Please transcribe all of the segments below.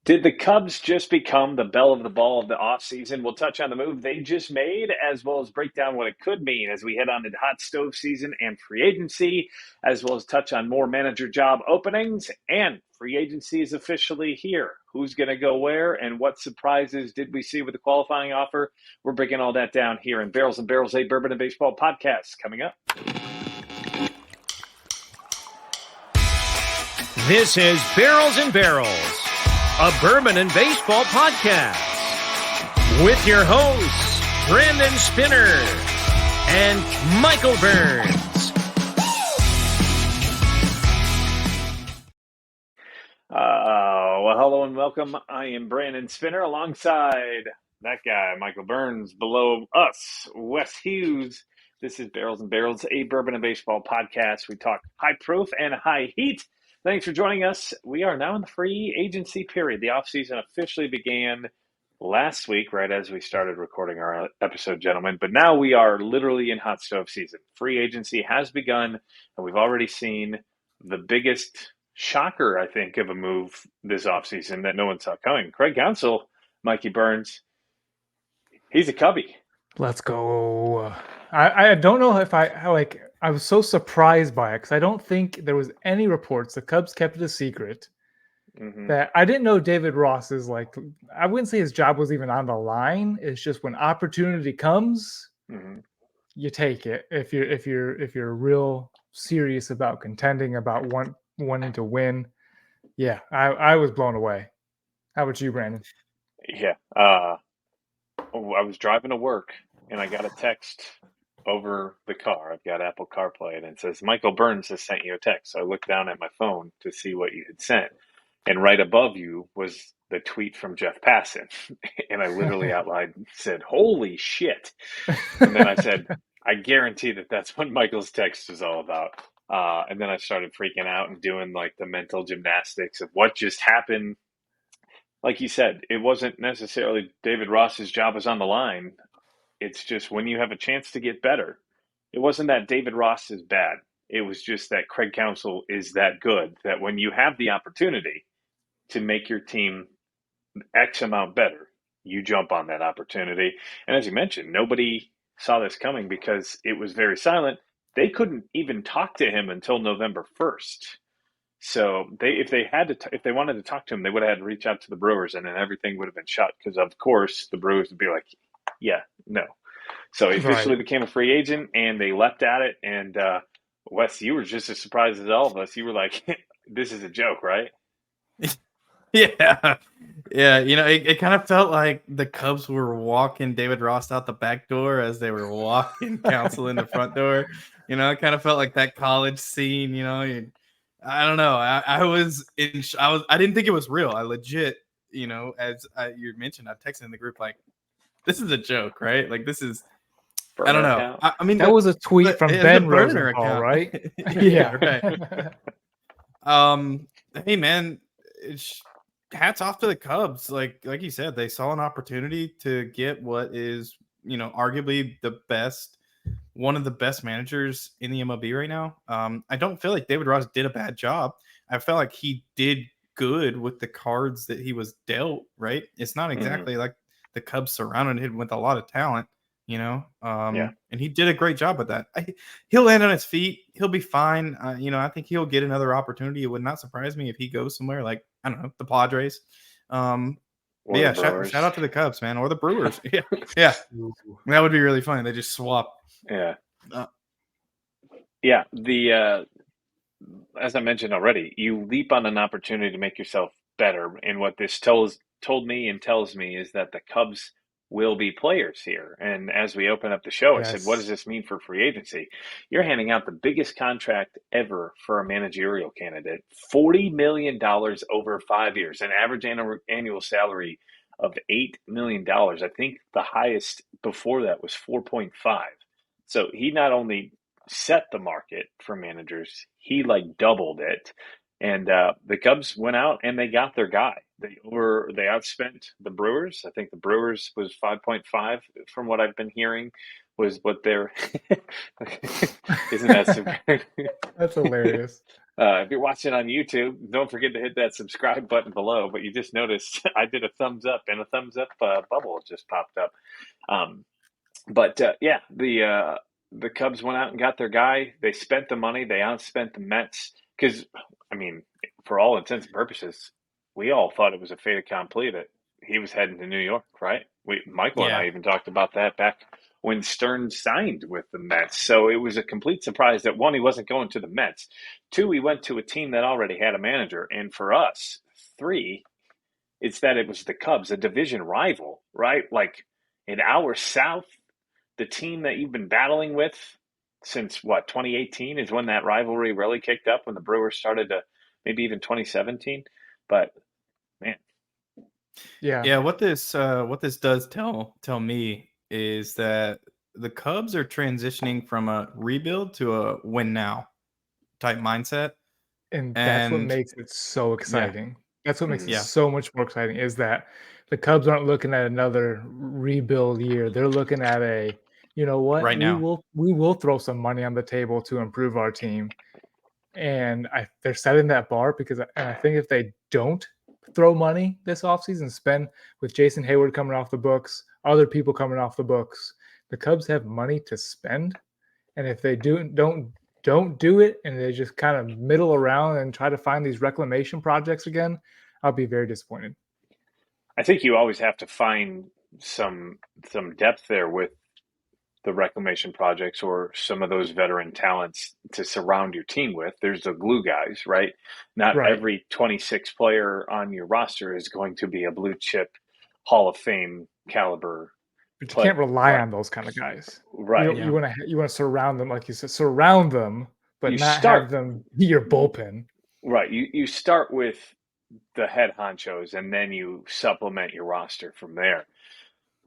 Did the Cubs just become the belle of the ball of the offseason? We'll touch on the move they just made, as well as break down what it could mean as we head on into hot stove season and free agency, as well as touch on more manager job openings. And free agency is officially here. Who's going to go where, and what surprises did we see with the qualifying offer? We're breaking all that down here in Barrels and Barrels, a Bourbon and Baseball podcast coming up. This is Barrels and Barrels, a Bourbon and Baseball podcast, with your hosts, Brandon Spinner and Michael Burns. Well, hello and welcome. I am Brandon Spinner alongside that guy, Michael Burns. Below us, Wes Hughes. This is Barrels and Barrels, a Bourbon and Baseball podcast. We talk high proof and high heat. Thanks for joining us. We are now in the free agency period. The offseason officially began last week, right as we started recording our episode, gentlemen. But now we are literally in hot stove season. Free agency has begun, and we've already seen the biggest shocker, I think, of a move this offseason that no one saw coming. Craig Counsell, Mikey Burns, he's a Cubby. Let's go. I don't know if I was so surprised by it because I don't think there was any reports. The Cubs kept it a secret. That I didn't know David Ross is I wouldn't say his job was even on the line. It's just when opportunity comes, you take it. If you're real serious about contending, about wanting to win. Yeah, I was blown away. How about you, Brandon? Yeah. I was driving to work and I got a text over the car. I've got Apple CarPlay and it says, Michael Burns has sent you a text. So I looked down at my phone to see what you had sent. And right above you was the tweet from Jeff Passan. And I literally out loud said, holy shit. And then I said, I guarantee that that's what Michael's text is all about. And then I started freaking out and doing like the mental gymnastics of what just happened. Like you said, it wasn't necessarily David Ross's job was on the line. It's just when you have a chance to get better. It wasn't that David Ross is bad. It was just that Craig Counsell is that good that when you have the opportunity to make your team X amount better, you jump on that opportunity. And as you mentioned, nobody saw this coming because it was very silent. They couldn't even talk to him until November 1st. So if they wanted to talk to him, they would have had to reach out to the Brewers, and then everything would have been shut because, of course, the Brewers would be like, yeah, no. So he officially became a free agent, and they leapt at it. And Wes, you were just as surprised as all of us. You were like, this is a joke, right? Yeah. You know, it kind of felt like the Cubs were walking David Ross out the back door as they were walking Counsell in the front door. You know, it kind of felt like that college scene, you know. I don't know. I didn't think it was real. I legit, you know, as you mentioned, I texted in the group like, this is a joke, right? Like this is, I don't know. I mean, that was a tweet from Ben Rosenthal, right? Yeah, right. Hey man, hats off to the Cubs. Like you said, they saw an opportunity to get what is, you know, arguably one of the best managers in the MLB right now. I don't feel like David Ross did a bad job. I felt like he did good with the cards that he was dealt, right? It's not exactly like the Cubs surrounded him with a lot of talent, you know? And he did a great job with that. He'll land on his feet. He'll be fine. You know, I think he'll get another opportunity. It would not surprise me if he goes somewhere like, I don't know, the Padres. Yeah, shout out to the Cubs, man, or the Brewers. Yeah. That would be really funny. They just swap. Yeah. As I mentioned already, you leap on an opportunity to make yourself better. And what this told me and tells me is that the Cubs will be players here. And as we open up the show, I said, what does this mean for free agency? You're handing out the biggest contract ever for a managerial candidate, $40 million over 5 years, an average annual salary of $8 million. I think the highest before that was 4.5. So he not only set the market for managers, he doubled it. And the Cubs went out and they got their guy. They outspent the Brewers. I think the Brewers was 5.5 from what I've been hearing was what they're isn't that super? That's hilarious. If you're watching on YouTube, don't forget to hit that subscribe button below. But you just noticed I did a thumbs up, and a thumbs up bubble just popped up. Um, but yeah, the Cubs went out and got their guy. They spent the money. They outspent the Mets because, I mean, for all intents and purposes, we all thought it was a fait accompli that he was heading to New York, right? Michael and Yeah. I even talked about that back when Stern signed with the Mets. So it was a complete surprise that one, he wasn't going to the Mets. Two, he went to a team that already had a manager. And for us, three, it's that it was the Cubs, a division rival, right? Like an hour south, the team that you've been battling with since what, 2018 is when that rivalry really kicked up, when the Brewers started to, maybe even 2017. But man, Yeah, what this does tell me is that the Cubs are transitioning from a rebuild to a win now type mindset. And that's what And makes it so yeah, exciting. That's what makes it yeah, so much more exciting is that the Cubs aren't looking at another rebuild year. They're looking at a, you know what? right now. We will throw some money on the table to improve our team. And they're setting that bar because and I think if they don't throw money this offseason, spend with Jason Hayward coming off the books, other people coming off the books, the Cubs have money to spend. And if they don't do it and they just kind of middle around and try to find these reclamation projects again, I'll be very disappointed. I think you always have to find some depth there with the reclamation projects or some of those veteran talents to surround your team with. There's the glue guys, right? Not Right. every 26 player on your roster is going to be a blue chip Hall of Fame caliber But you can't player, rely right? on those kind of guys. Right. You Yeah. want to surround them, like you said, surround them, but You not start have them be your bullpen. right. You start with the head honchos and then you supplement your roster from there.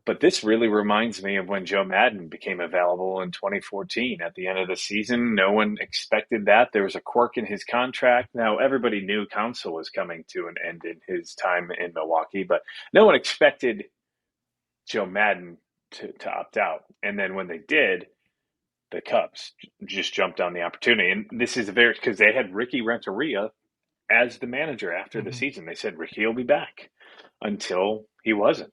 But this really reminds me of when Joe Madden became available in 2014 at the end of the season. No one expected that. There was a quirk in his contract. Now, everybody knew Counsell was coming to an end in his time in Milwaukee, but no one expected Joe Madden to opt out. And then when they did, the Cubs just jumped on the opportunity. And this is very, because they had Ricky Renteria as the manager after the Mhm. season. They said Ricky will be back until he wasn't.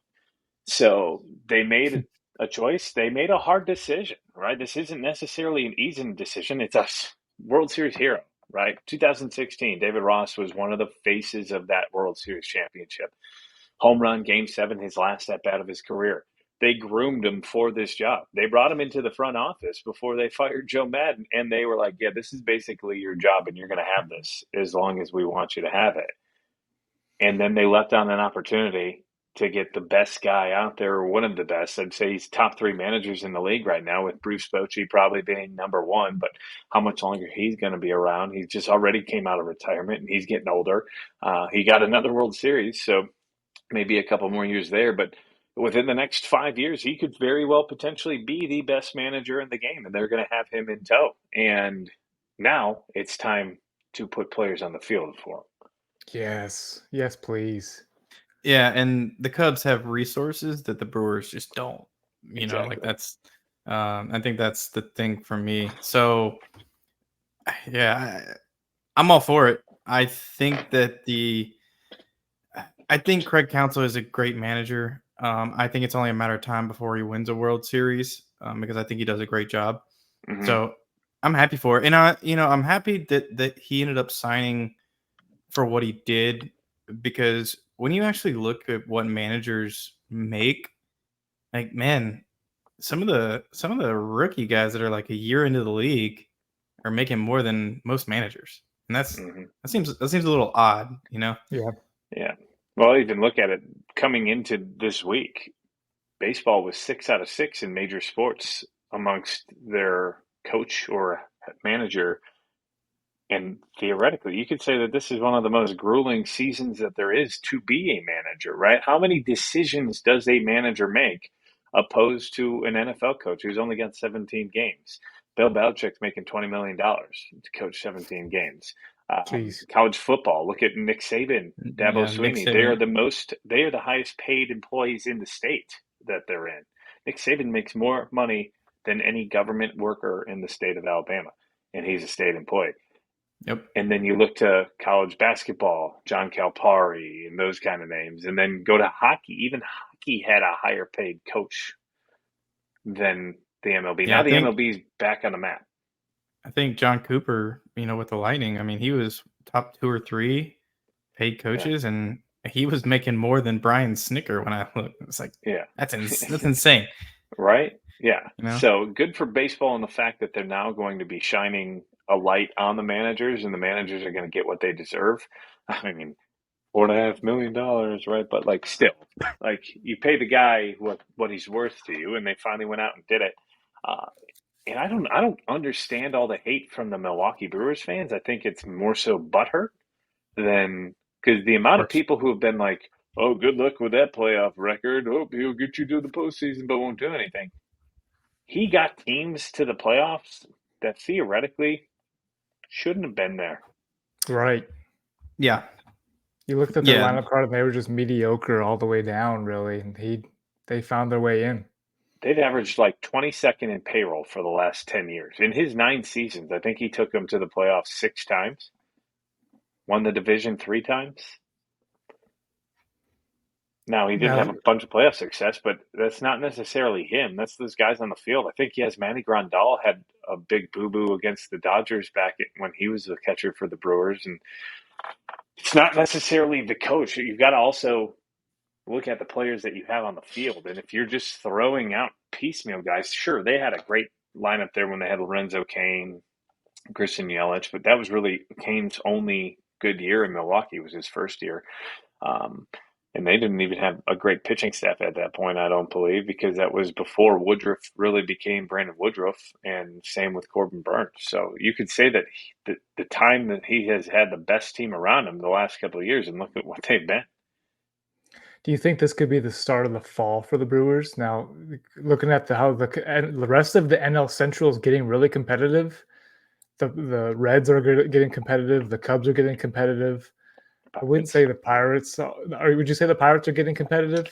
So they made a choice. They made a hard decision, right? This isn't necessarily an easy decision. It's a World Series hero, right? 2016, David Ross was one of the faces of that World Series championship. Home run, game seven, his last at bat of his career. They groomed him for this job. They brought him into the front office before they fired Joe Madden, and they were like, yeah, this is basically your job, and you're going to have this as long as we want you to have it. And then they left on an opportunity to get the best guy out there, or one of the best. I'd say he's top three managers in the league right now, with Bruce Bochy probably being number one. But how much longer he's going to be around? He just already came out of retirement and he's getting older. He got another World Series, so maybe a couple more years there. But within the next 5 years, he could very well potentially be the best manager in the game, and they're going to have him in tow. And now it's time to put players on the field for him. Yes. Yes, please. Yeah, and the Cubs have resources that the Brewers just don't. Like Exactly. that's I think that's the thing for me. So yeah, I'm all for it. I think Craig Counsell is a great manager. I think it's only a matter of time before he wins a World Series, because I think he does a great job. Mm-hmm. So I'm happy for it, and I'm happy that he ended up signing for what he did, because when you actually look at what managers make, like, man, some of the rookie guys that are like a year into the league are making more than most managers, and that seems a little odd, Yeah. Yeah. Well, even look at it coming into this week. Baseball was 6 out of 6 in major sports amongst their coach or manager. And theoretically, you could say that this is one of the most grueling seasons that there is to be a manager, right? How many decisions does a manager make opposed to an NFL coach who's only got 17 games? Bill Belichick's making $20 million to coach 17 games. Jeez. College football, look at Nick Saban, Dabo Yeah, Nick Sweeney. They are Saban. the highest paid employees in the state that they're in. Nick Saban makes more money than any government worker in the state of Alabama, and he's a state employee. Yep. And then you look to college basketball, John Calipari and those kind of names. And then go to hockey. Even hockey had a higher paid coach than the MLB. Yeah, Now the MLB is back on the map. I think John Cooper, with the Lightning, I mean, he was top 2 or 3 paid coaches, and he was making more than Brian Snicker when I looked. It's like, that's insane. Right? Yeah. So good for baseball in the fact that they're now going to be shining a light on the managers, and the managers are going to get what they deserve. I mean, $4.5 million, right? But like, still, like, you pay the guy what he's worth to you, and they finally went out and did it. And I don't understand all the hate from the Milwaukee Brewers fans. I think it's more so butthurt than, because the amount of people who have been like, "Oh, good luck with that playoff record. Hope he'll get you to the postseason, but won't do anything." He got teams to the playoffs that theoretically shouldn't have been there. Right. Yeah. You looked at the lineup card and they were just mediocre all the way down, really. And they found their way in. They've averaged like 22nd in payroll for the last 10 years. In his 9 seasons, I think he took them to the playoffs 6 times, won the division 3 times. Now, he didn't have a bunch of playoff success, but that's not necessarily him. That's those guys on the field. I think he has Manny Grandal had a big boo-boo against the Dodgers back when he was the catcher for the Brewers. And it's not necessarily the coach. You've got to also look at the players that you have on the field. And if you're just throwing out piecemeal guys, sure, they had a great lineup there when they had Lorenzo Cain, Christian Yelich, but that was really Cain's only good year in Milwaukee. Was his first year. And they didn't even have a great pitching staff at that point, I don't believe, because that was before Woodruff really became Brandon Woodruff, and same with Corbin Burns. So you could say that the time that he has had the best team around him the last couple of years, and look at what they've been. Do you think this could be the start of the fall for the Brewers? Now, looking at how the rest of the NL Central is getting really competitive, the Reds are getting competitive, the Cubs are getting competitive. I wouldn't say the Pirates. Would you say the Pirates are getting competitive?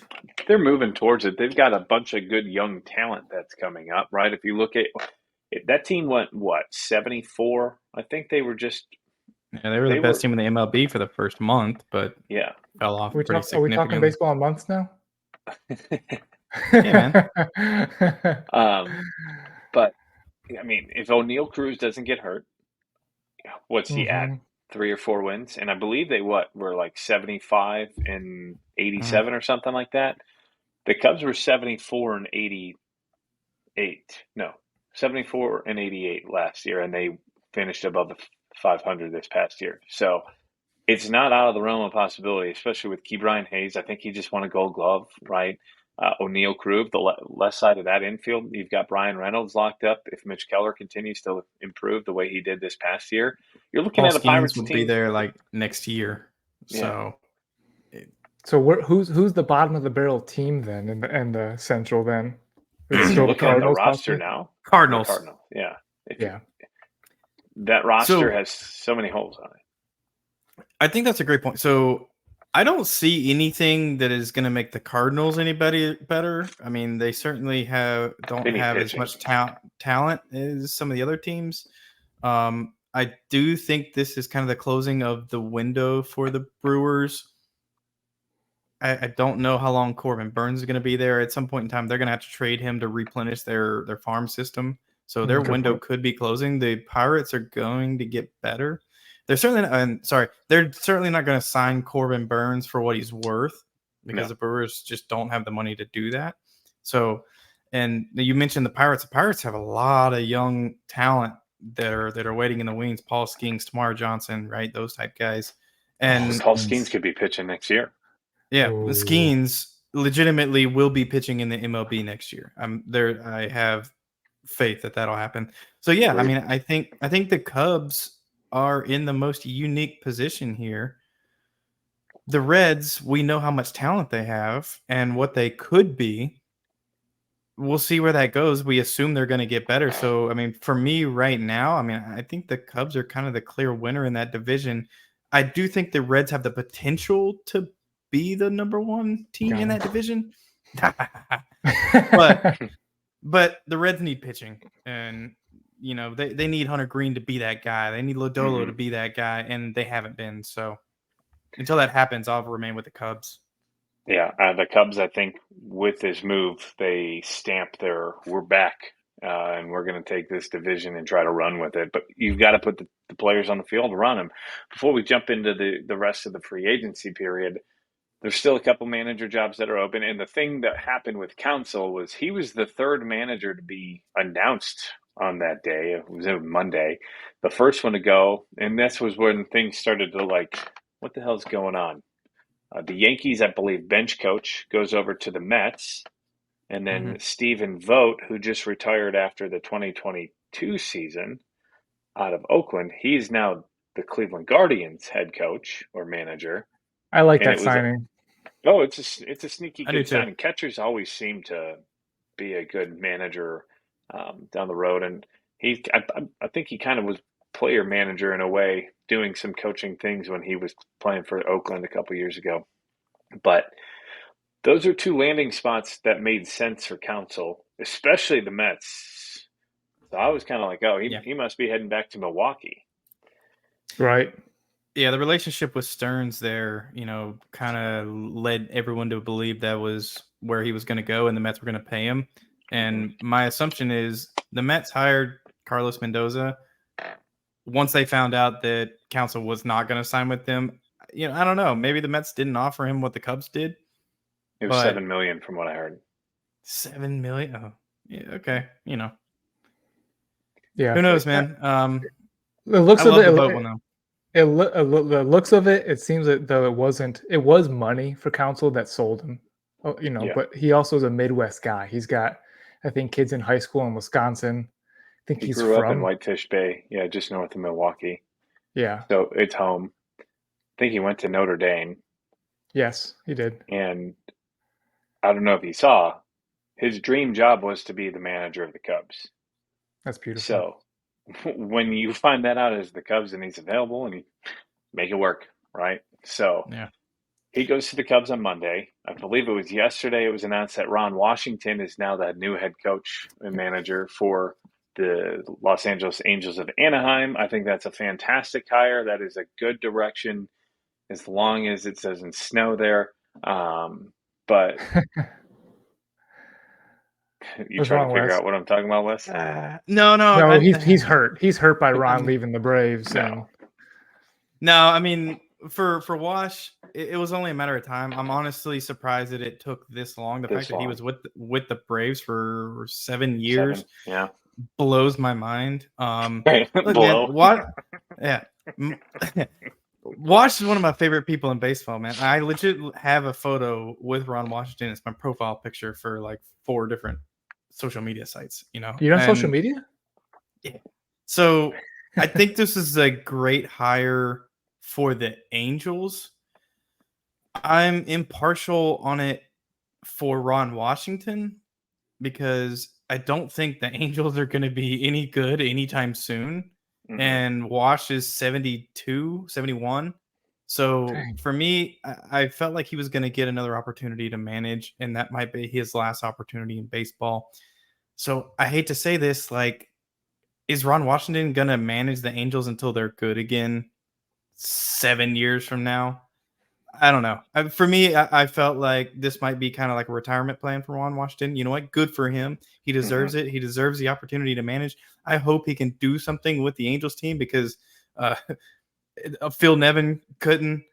They're moving towards it. They've got a bunch of good young talent that's coming up, right? If you look at that team, went 74? I think they were just. Yeah, they were the best team in the MLB for the first month, but fell off. Are we talking baseball in months now? Yeah, man. But I mean, if O'Neal Cruz doesn't get hurt, what's he at? 3 or 4 wins, and I believe they were like 75 and 87 or something like that. The Cubs were 74 and 88. No, 74 and 88 last year, and they finished above the 500 this past year. So it's not out of the realm of possibility, especially with Ke'Bryan Hayes. I think he just won a Gold Glove, right? O'Neal Cruz, the left side of that infield, you've got Brian Reynolds locked up. If Mitch Keller continues to improve the way he did this past year, you're looking at a Pirates team. Will be there like next year. So, who's the bottom of the barrel team then in the Central then? It's still looking at the roster now. Cardinals. Yeah. Yeah. That roster has so many holes on it. I think that's a great point. So I don't see anything that is going to make the Cardinals anybody better. I mean, they certainly don't have as much talent as some of the other teams. I do think this is kind of the closing of the window for the Brewers. I don't know how long Corbin Burns is going to be there. At some point in time, they're going to have to trade him to replenish their farm system. So their window could be closing. The Pirates are going to get better. They're certainly not going to sign Corbin Burns for what he's worth, because the Brewers just don't have the money to do that. So, and you mentioned the Pirates. The Pirates have a lot of young talent that are waiting in the wings. Paul Skeens, Tamar Johnson, right? Those type guys. And Paul Skeens could be pitching next year. Yeah, Skeens legitimately will be pitching in the MLB next year. I have faith that that'll happen. So yeah, I mean, I think the Cubs are in the most unique position here. The Reds, we know how much talent they have and what they could be. We'll see where that goes. We assume they're going to get better. So, I mean, for me right now, I mean, I think the Cubs are kind of the clear winner in that division. I do think the Reds have the potential to be the number 1 team in that division. But the Reds need pitching, and they need Hunter Green to be that guy. They need Lodolo to be that guy, and they haven't been. So until that happens, I'll remain with the Cubs. Yeah, the Cubs, I think, with this move, they stamp their "we're back" and we're going to take this division and try to run with it. But you've got to put the players on the field to run them. Before we jump into the rest of the free agency period, there's still a couple manager jobs that are open. And the thing that happened with Counsell was he was the third manager to be announced on that day. It was Monday, the first one to go. And this was when things started to what the hell's going on? The Yankees, I believe, bench coach goes over to the Mets. And then Stephen Vogt, who just retired after the 2022 season out of Oakland, he's now the Cleveland Guardians head coach or manager. I like that signing. It's a sneaky good signing. Too. Catchers always seem to be a good manager down the road. And I think he kind of was player manager in a way, doing some coaching things when he was playing for Oakland a couple years ago. But those are two landing spots that made sense for Counsell, especially the Mets. So I was kind of like, he must be heading back to Milwaukee. Right. Yeah, the relationship with Stearns there, kind of led everyone to believe that was where he was going to go and the Mets were going to pay him. And my assumption is the Mets hired Carlos Mendoza once they found out that Counsell was not going to sign with them. I don't know. Maybe the Mets didn't offer him what the Cubs did. It was $7 million from what I heard. $7 million? Oh, yeah. Okay. Yeah. Who knows, man? The looks of it, the looks of it, it seems that though it was money for Counsell that sold him. But he also is a Midwest guy. He's got, I think, kids in high school in Wisconsin. I think he grew up in Whitefish Bay, just north of Milwaukee. Yeah. So it's home. I think he went to Notre Dame. Yes, he did. And I don't know if he saw, his dream job was to be the manager of the Cubs. That's beautiful. So when you find that out as the Cubs and he's available and you make it work, right? So he goes to the Cubs on Monday. I believe it was yesterday. It was announced that Ron Washington is now the new head coach and manager for the Los Angeles Angels of Anaheim. I think that's a fantastic hire. That is a good direction as long as it doesn't snow there. But you try to figure out what I'm talking about, Wes? No. He's hurt. He's hurt by Ron leaving the Braves. No, I mean, for Wash, it was only a matter of time. I'm honestly surprised that it took this long. The fact that he was with the Braves for 7 years, blows my mind. Look, man, what? Yeah. Wash is one of my favorite people in baseball, man. I legit have a photo with Ron Washington. It's my profile picture for 4 different social media sites. You're on social media? Yeah. So I think this is a great hire for the Angels. I'm impartial on it for Ron Washington because I don't think the Angels are going to be any good anytime soon. And Wash is 72, 71. So for me, I felt like he was going to get another opportunity to manage, and that might be his last opportunity in baseball. So I hate to say this, is Ron Washington going to manage the Angels until they're good again 7 years from now? I don't know. For me, I felt like this might be kind of like a retirement plan for Juan Washington. You know what? Good for him. He deserves it. He deserves the opportunity to manage. I hope he can do something with the Angels team because Phil Nevin couldn't.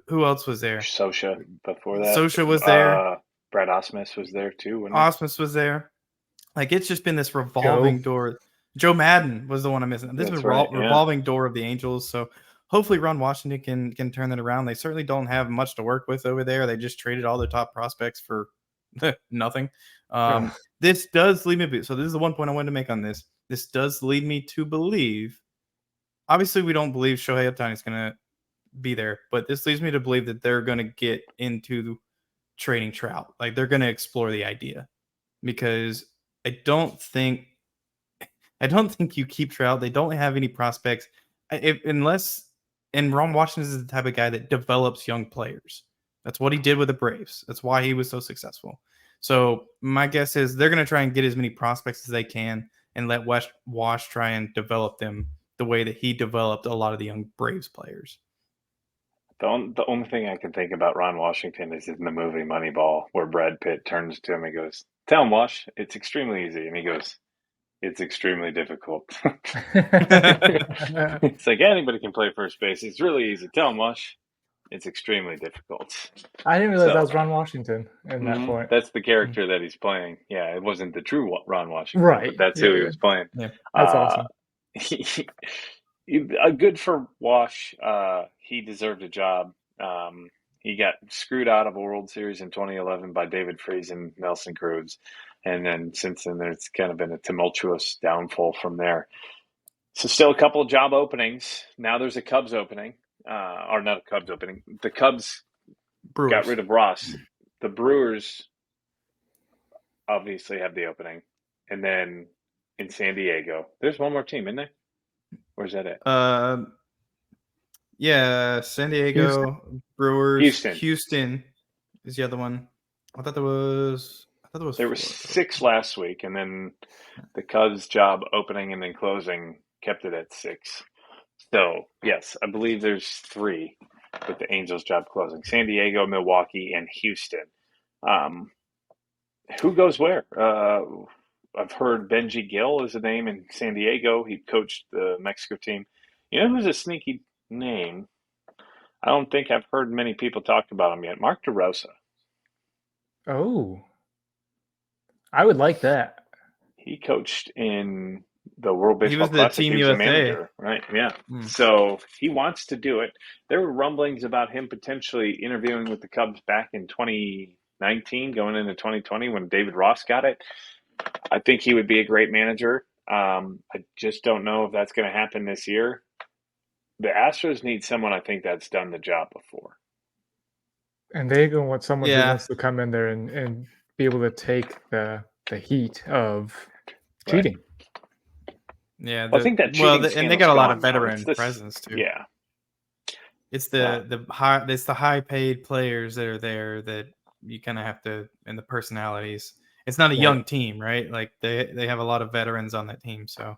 Who else was there? Sosha before that. Sosha was there. Brad Osmus was there too. Osmus was there. It's just been this revolving door. Joe Madden was the one I'm missing. This is a revolving door of the Angels. So hopefully Ron Washington can turn that around. They certainly don't have much to work with over there. They just traded all their top prospects for nothing. This does lead me. So this is the one point I wanted to make on this. This does lead me to believe. Obviously, we don't believe Shohei Ohtani is going to be there, but this leads me to believe that they're going to get into trading Trout. They're going to explore the idea because I don't think you keep Trout. They don't have any prospects and Ron Washington is the type of guy that develops young players. That's what he did with the Braves. That's why he was so successful. So my guess is they're going to try and get as many prospects as they can and let Wash try and develop them the way that he developed a lot of the young Braves players. The only thing I can think about Ron Washington is in the movie Moneyball, where Brad Pitt turns to him and goes, "Tell him, Wash, it's extremely easy." And he goes, "It's extremely difficult." It's like anybody can play first base. It's really easy. Tell him, Wash, it's extremely difficult. I didn't realize So, that was Ron Washington in that point. that's the character that he's playing. Yeah, it wasn't the true Ron Washington, Right. but that's who he was playing. Yeah. That's awesome. Good for Wash. He deserved a job. He got screwed out of a World Series in 2011 by David Freese and Nelson Cruz. And then since then, there's kind of been a tumultuous downfall from there. So still a couple of job openings. Now there's a Cubs opening. Or not a Cubs opening. The Cubs Brewers got rid of Ross. The Brewers obviously have the opening. And then in San Diego, there's one more team, isn't there? Where's that at? Yeah, San Diego, Brewers, Houston is the other one. I thought there was there were 6 last week, and then the Cubs job opening and then closing kept it at 6. So yes, I believe there's 3 with the Angels job closing: San Diego, Milwaukee, and Houston. Who goes where? I've heard Benji Gill is a name in San Diego. He coached the Mexico team. You know who's a sneaky name? I don't think I've heard many people talk about him yet. Mark DeRosa. Oh, I would like that. He coached in the World Baseball He was the Classic. Team He was USA. a manager, right? Yeah. So he wants to do it. There were rumblings about him potentially interviewing with the Cubs back in 2019, going into 2020 when David Ross got it. I think he would be a great manager. I just don't know if that's going to happen this year. The Astros need someone, I think, that's done the job before. And they're going to want someone who wants to come in there and be able to take the heat of cheating. Yeah, I think that cheating and they got a lot of veteran presence too. Yeah, it's the high paid players that are there that you kind of have to, and the personalities. It's not a young team, right? Like they have a lot of veterans on that team. So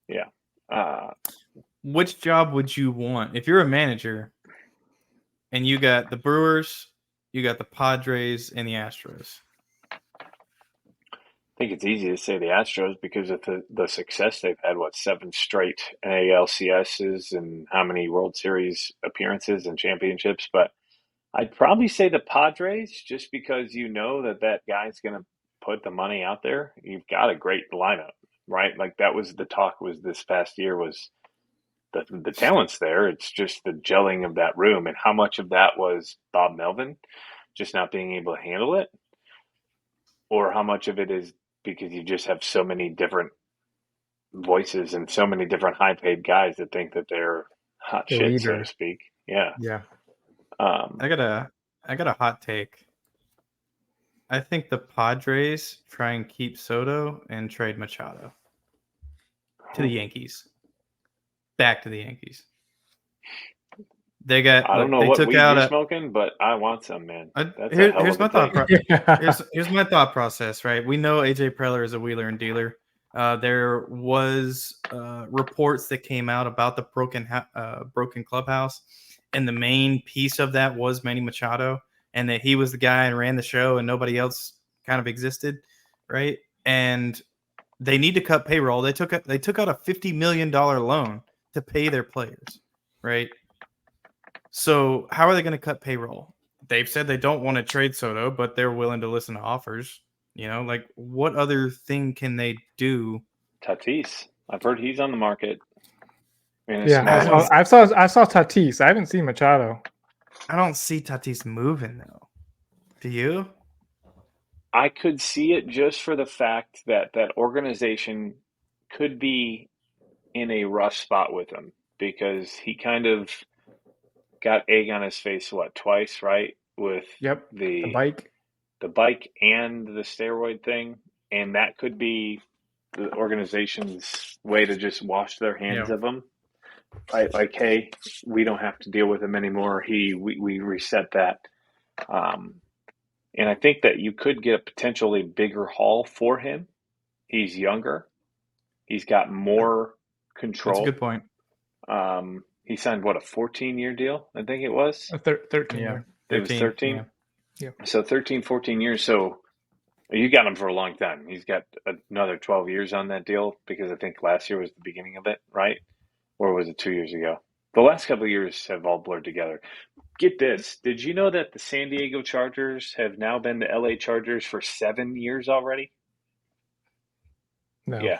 yeah. Which job would you want if you're a manager and you got the Brewers, you got the Padres, and the Astros? I think it's easy to say the Astros because of the success they've had. 7 straight ALCSs and how many World Series appearances and championships? But I'd probably say the Padres just because you know that guy's going to put the money out there. You've got a great lineup, right? Like that was the talk was this past year was the talent's there. It's just the gelling of that room, and how much of that was Bob Melvin just not being able to handle it, or how much of it is because you just have so many different voices and so many different high-paid guys that think that they're hot shit, so to speak. Yeah. I got a hot take. I think the Padres try and keep Soto and trade Machado to the Yankees. Back to the Yankees. They got. I don't know what weed you're smoking, but I want some, man. Here's my thought. Here's my thought process. Right, we know AJ Preller is a wheeler and dealer. There was reports that came out about the broken clubhouse, and the main piece of that was Manny Machado, and that he was the guy and ran the show, and nobody else kind of existed, right? And they need to cut payroll. They took out a $50 million loan to pay their players, right? So how are they going to cut payroll? They've said they don't want to trade Soto, but they're willing to listen to offers. You know, like what other thing can they do? Tatis. I've heard he's on the market. Yeah, I saw Tatis. I haven't seen Machado. I don't see Tatis moving though. Do you? I could see it just for the fact that organization could be in a rough spot with him because he kind of got egg on his face twice, right? With the bike and the steroid thing, and that could be the organization's way to just wash their hands of him. Right? Like, hey, we don't have to deal with him anymore. We reset that. And I think that you could get a potentially bigger haul for him He's younger. He's got more control. That's a good point. He signed, what, a 14-year deal, I think it was? 13 Yeah. year. It was 13? Yeah. So 13, 14 years. So you got him for a long time. He's got another 12 years on that deal because I think last year was the beginning of it, right? Or was it 2 years ago? The last couple of years have all blurred together. Get this. Did you know that the San Diego Chargers have now been the LA Chargers for 7 years already? No. Yeah.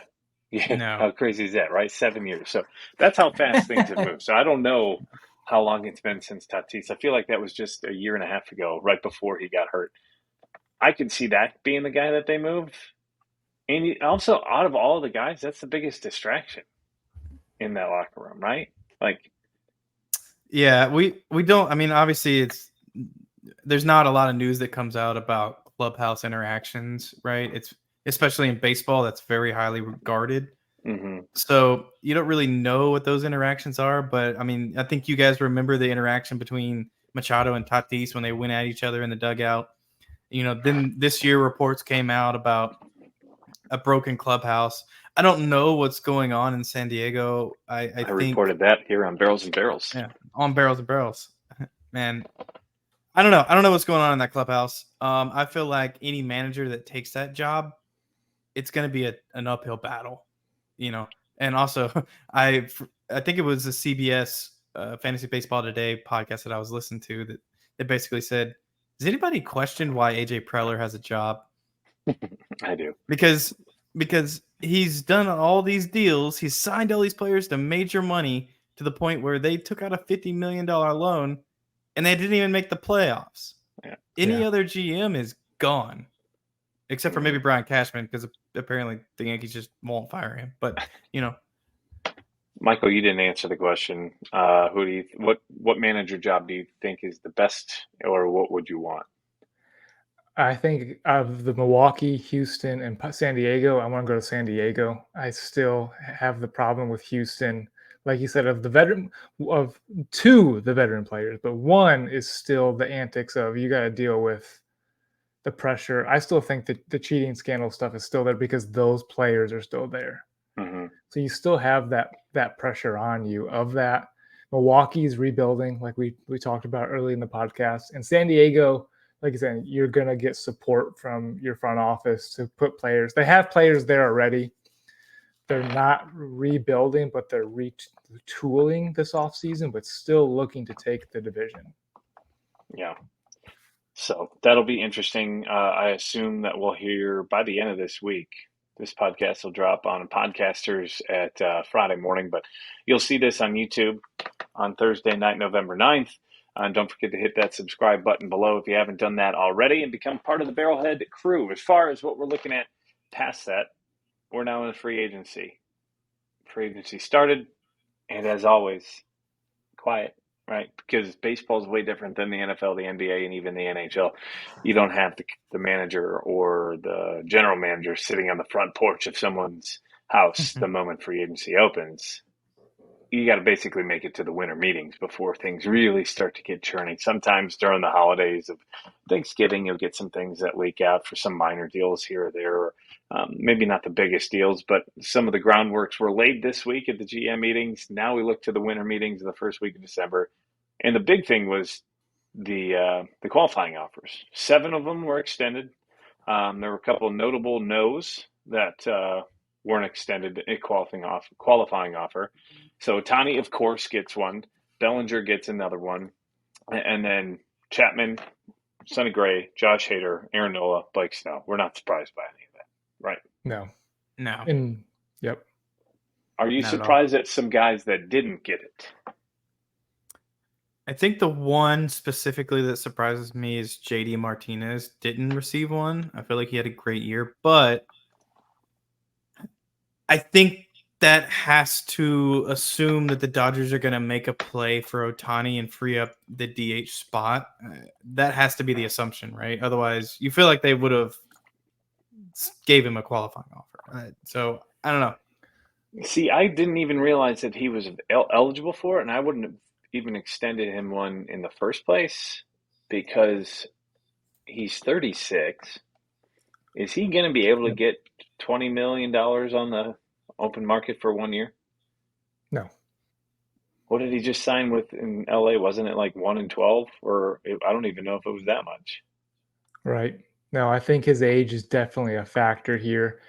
Yeah. No. How crazy is that, right? 7 years. So that's how fast things have moved. So I don't know how long it's been since Tatis. I feel like that was just a year and a half ago, right before he got hurt. I could see that being the guy that they move. And also, out of all the guys, that's the biggest distraction in that locker room, right? Like, yeah, we don't. I mean, obviously, there's not a lot of news that comes out about clubhouse interactions, right? It's especially in baseball, that's very highly regarded. mm-hmm. So you don't really know what those interactions are, but I mean, I think you guys remember the interaction between Machado and Tatis when they went at each other in the dugout. Then this year reports came out about a broken clubhouse. I don't know what's going on in San Diego. I think reported that here on Barrels and Barrels. Yeah, on Barrels and Barrels. Man, I don't know. I don't know what's going on in that clubhouse. I feel like any manager that takes that job, it's going to be an uphill battle, And also, I think it was the CBS Fantasy Baseball Today podcast that I was listening to that basically said, "Does anybody question why AJ Preller has a job?" I do. Because he's done all these deals, he's signed all these players to major money to the point where they took out a $50 million loan and they didn't even make the playoffs. Yeah. Any other GM is gone, except for maybe Brian Cashman, because apparently the Yankees just won't fire him. But Michael, you didn't answer the question. What manager job do you think is the best, or what would you want? I think of the Milwaukee, Houston, and San Diego, I want to go to San Diego. I still have the problem with Houston. Like you said, of the veteran players, but one is still the antics of you got to deal with the pressure. I still think that the cheating scandal stuff is still there because those players are still there. Mm-hmm. So you still have that pressure on you of that. Milwaukee's rebuilding, like we talked about early in the podcast, and San Diego, like I said, you're going to get support from your front office to put players. They have players there already. They're not rebuilding, but they're retooling this offseason, but still looking to take the division. Yeah. So that'll be interesting. I assume that we'll hear by the end of this week. This podcast will drop on Podcasters at Friday morning, but you'll see this on YouTube on Thursday night, November 9th. And don't forget to hit that subscribe button below if you haven't done that already and become part of the Barrelhead crew. As far as what we're looking at past that, we're now in free agency. Free agency started, and as always, quiet, right? Because baseball is way different than the NFL, the NBA, and even the NHL. You don't have the manager or the general manager sitting on the front porch of someone's house the moment free agency opens. You got to basically make it to the winter meetings before things really start to get churning. Sometimes during the holidays of Thanksgiving, you'll get some things that leak out for some minor deals here or there. Maybe not the biggest deals, but some of the groundworks were laid this week at the GM meetings. Now we look to the winter meetings in the first week of December. And the big thing was the qualifying offers. 7 of them were extended. There were a couple of notable no's that weren't extended a qualifying offer. So Ohtani, of course, gets one. Bellinger gets another one. And then Chapman, Sonny Gray, Josh Hader, Aaron Nola, Blake Snell. We're not surprised by any of that, right? No. Yep. Are you Not surprised at some guys that didn't get it? I think the one specifically that surprises me is JD Martinez didn't receive one. I feel like he had a great year, but I think that has to assume that the Dodgers are going to make a play for Ohtani and free up the DH spot. That has to be the assumption, right? Otherwise, you feel like they would have gave him a qualifying offer. So I don't know. See, I didn't even realize that he was eligible for it, and I wouldn't have even extended him one in the first place because he's 36. Is he going to be able to get $20 million on the open market for 1 year? No. What did he just sign with in LA? Wasn't it like 1 and 12? Or I don't even know if it was that much. Right. No, I think his age is definitely a factor here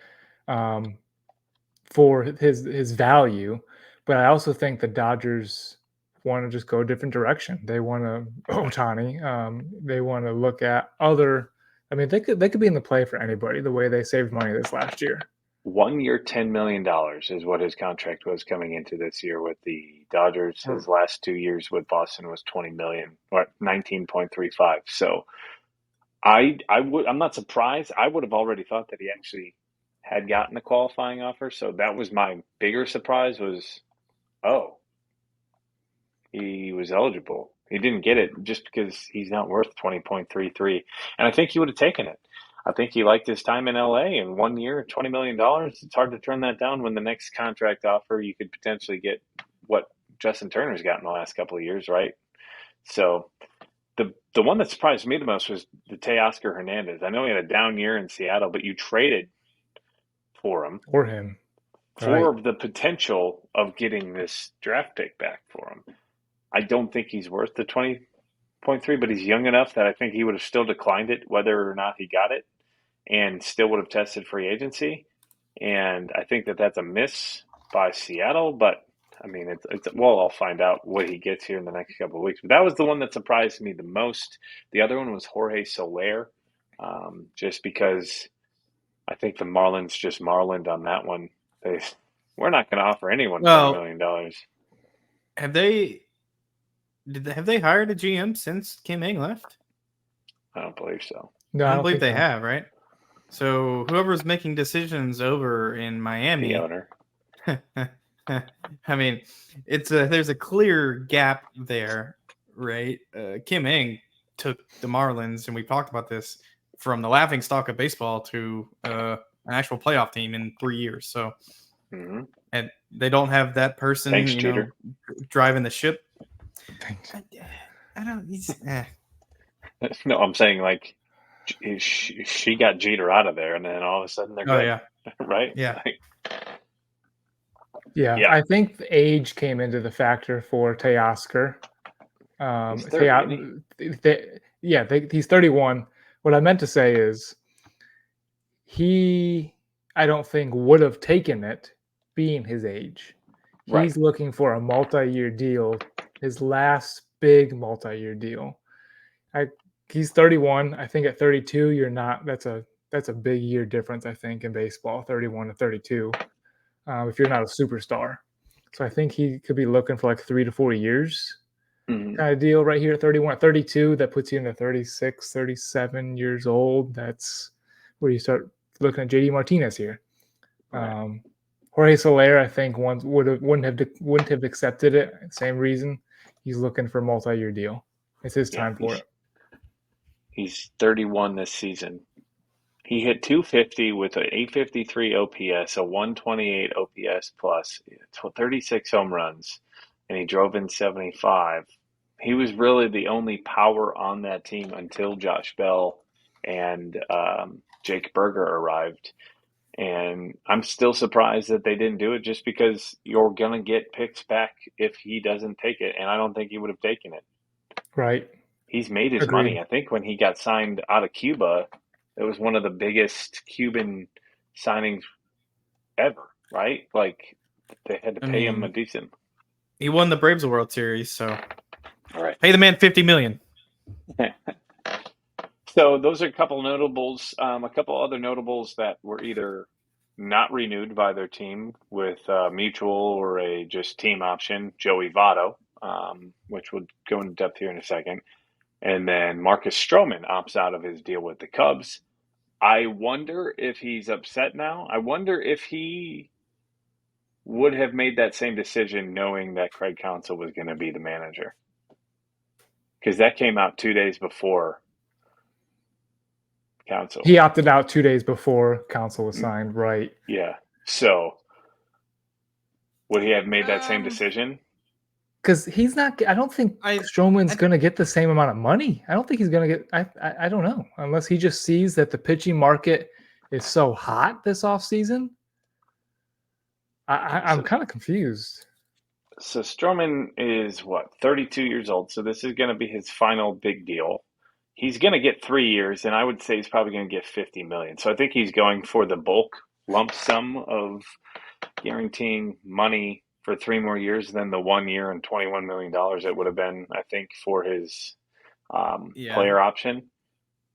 for his value. But I also think the Dodgers want to just go a different direction. They want to Ohtani. They want to look at other. I mean, they could be in the play for anybody. The way they saved money this last year. 1 year, $10 million is what his contract was coming into this year with the Dodgers. His last 2 years with Boston was $20 million or 19.35. So I'm not surprised. I would have already thought that he actually had gotten a qualifying offer. So that was my bigger surprise was, oh, he was eligible. He didn't get it just because he's not worth 20.33. And I think he would have taken it. I think he liked his time in LA, and 1 year, $20 million. It's hard to turn that down when the next contract offer you could potentially get what Justin Turner's got in the last couple of years, right? So the one that surprised me the most was the Teoscar Hernandez. I know he had a down year in Seattle, but you traded for him. For the potential of getting this draft pick back for him. I don't think he's worth the 20.3, but he's young enough that I think he would have still declined it whether or not he got it and still would have tested free agency. And I think that that's a miss by Seattle, but I mean, I'll find out what he gets here in the next couple of weeks. But that was the one that surprised me the most. The other one was Jorge Soler, just because I think the Marlins just Marlined on that one. We're not going to offer anyone $20 million. Have they hired a GM since Kim Ng left? I don't believe so. No, I don't believe they have, right? So whoever's making decisions over in Miami, the owner. I mean, there's a clear gap there, right? Kim Ng took the Marlins, and we talked about this, from the laughing stock of baseball to an actual playoff team in 3 years. So, and they don't have that person, Thanks, driving the ship. Thanks. I don't. No, I'm saying like she got Jeter out of there, and then all of a sudden they're good. Yeah. Right? Yeah. Yeah, I think the age came into the factor for Teoscar. He's 30, he's 31. What I meant to say is I don't think would have taken it being his age. He's looking for a multi-year deal, his last big multi-year deal. He's 31. I think at 32, you're not. That's a big year difference, I think, in baseball, 31 to 32. If you're not a superstar. So I think he could be looking for like 3 to 4 years kind of deal right here at 31. At 32, that puts you into 36, 37 years old. That's where you start looking at JD Martinez here. Jorge Soler, I think, wouldn't have accepted it. Same reason. He's looking for a multi-year deal. It's his time for it. He's 31 this season. He hit 250 with an 853 OPS, a 128 OPS plus, 36 home runs, and he drove in 75. He was really the only power on that team until Josh Belle and Jake Berger arrived. And I'm still surprised that they didn't do it, just because you're going to get picks back if he doesn't take it. And I don't think he would have taken it. Right. He's made his money. I think when he got signed out of Cuba, it was one of the biggest Cuban signings ever, right? Like, they had to pay him a decent. He won the Braves World Series, so pay the man $50 million. So those are a couple notables. A couple other notables that were either not renewed by their team with mutual or a just team option. Joey Votto, which we'll go into depth here in a second. And then Marcus Stroman opts out of his deal with the Cubs. I wonder if he's upset now. I wonder if he would have made that same decision knowing that Craig Counsell was going to be the manager. Because that came out 2 days before Counsell. He opted out 2 days before Counsell was signed, right? Yeah. So would he have made that same decision? Because he's not. I don't think Stroman's going to get the same amount of money. I don't think he's going to get. I don't know, unless he just sees that the pitching market is so hot this offseason. I'm kind of confused. So Stroman is 32 years old. So this is going to be his final big deal. He's going to get 3 years, and I would say he's probably going to get 50 million. So I think he's going for the bulk lump sum of guaranteeing money for 3 more years than the 1 year and $21 million it would have been, I think, for his player option.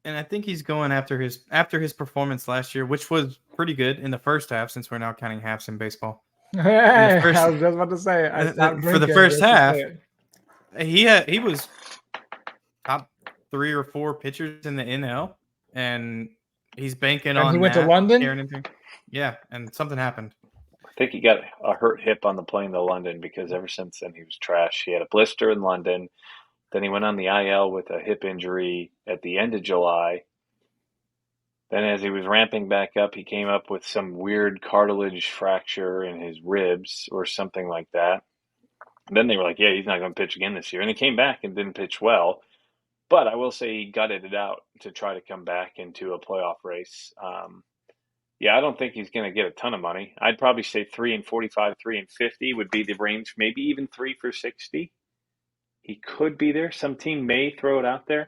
And I think he's going after his performance last year, which was pretty good in the first half, since we're now counting halves in baseball. I was just about to say, for the first half, he was top 3 or 4 pitchers in the NL, and he's banking on. He went to London. Yeah, and something happened. I think he got a hurt hip on the plane to London, because ever since then he was trash. He had a blister in London. Then he went on the IL with a hip injury at the end of July. Then as he was ramping back up, he came up with some weird cartilage fracture in his ribs or something like that. And then they were like, yeah, he's not going to pitch again this year. And he came back and didn't pitch well. But I will say he gutted it out to try to come back into a playoff race. Yeah, I don't think he's going to get a ton of money. I'd probably say 3 and 45, 3 and 50 would be the range, maybe even 3 for 60. He could be there. Some team may throw it out there.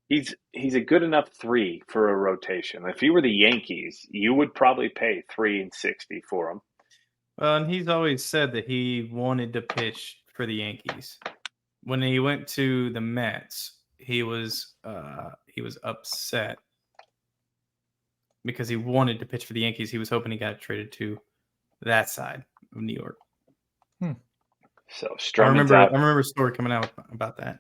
He's a good enough 3 for a rotation. If you were the Yankees, you would probably pay 3 and 60 for him. Well, and he's always said that he wanted to pitch for the Yankees. When he went to the Mets, he was upset because he wanted to pitch for the Yankees. He was hoping he got traded to that side of New York. So I remember a story coming out about that.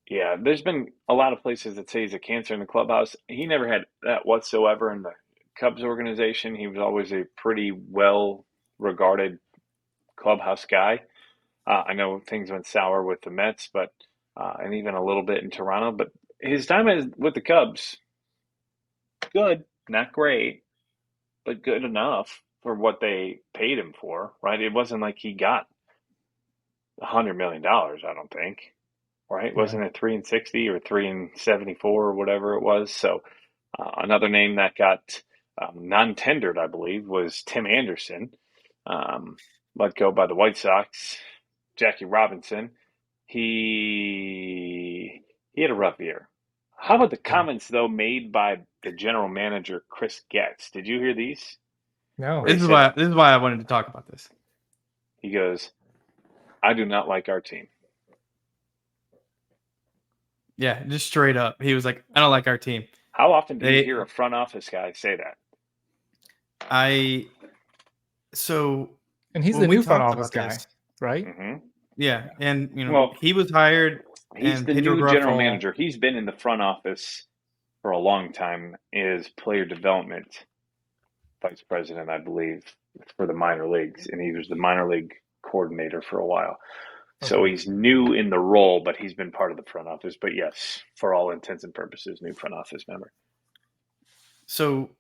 Yeah, there's been a lot of places that say he's a cancer in the clubhouse. He never had that whatsoever in the Cubs organization. He was always a pretty well-regarded clubhouse guy. I know things went sour with the Mets, but and even a little bit in Toronto. But his time with the Cubs, good, not great, but good enough for what they paid him for, right? It wasn't like he got $100 million, I don't think, right? Yeah. Wasn't it 3 and 60 or 3 and 74 or whatever it was? So another name that got non-tendered, I believe, was Tim Anderson, let go by the White Sox. Jackie Robinson, he had a rough year. How about the comments, though, made by the general manager, Chris Getz? Did you hear these? No. This is why I wanted to talk about this. He goes, I do not like our team. Yeah, just straight up. He was like, I don't like our team. How often do you hear a front office guy say that? And he's the new front office guy, right? Mm-hmm. Yeah, and he was hired. He's the new general manager. He's been in the front office for a long time. Is player development vice president, I believe, for the minor leagues, and he was the minor league coordinator for a while. Okay. So he's new in the role, but he's been part of the front office. But yes, for all intents and purposes, new front office member. So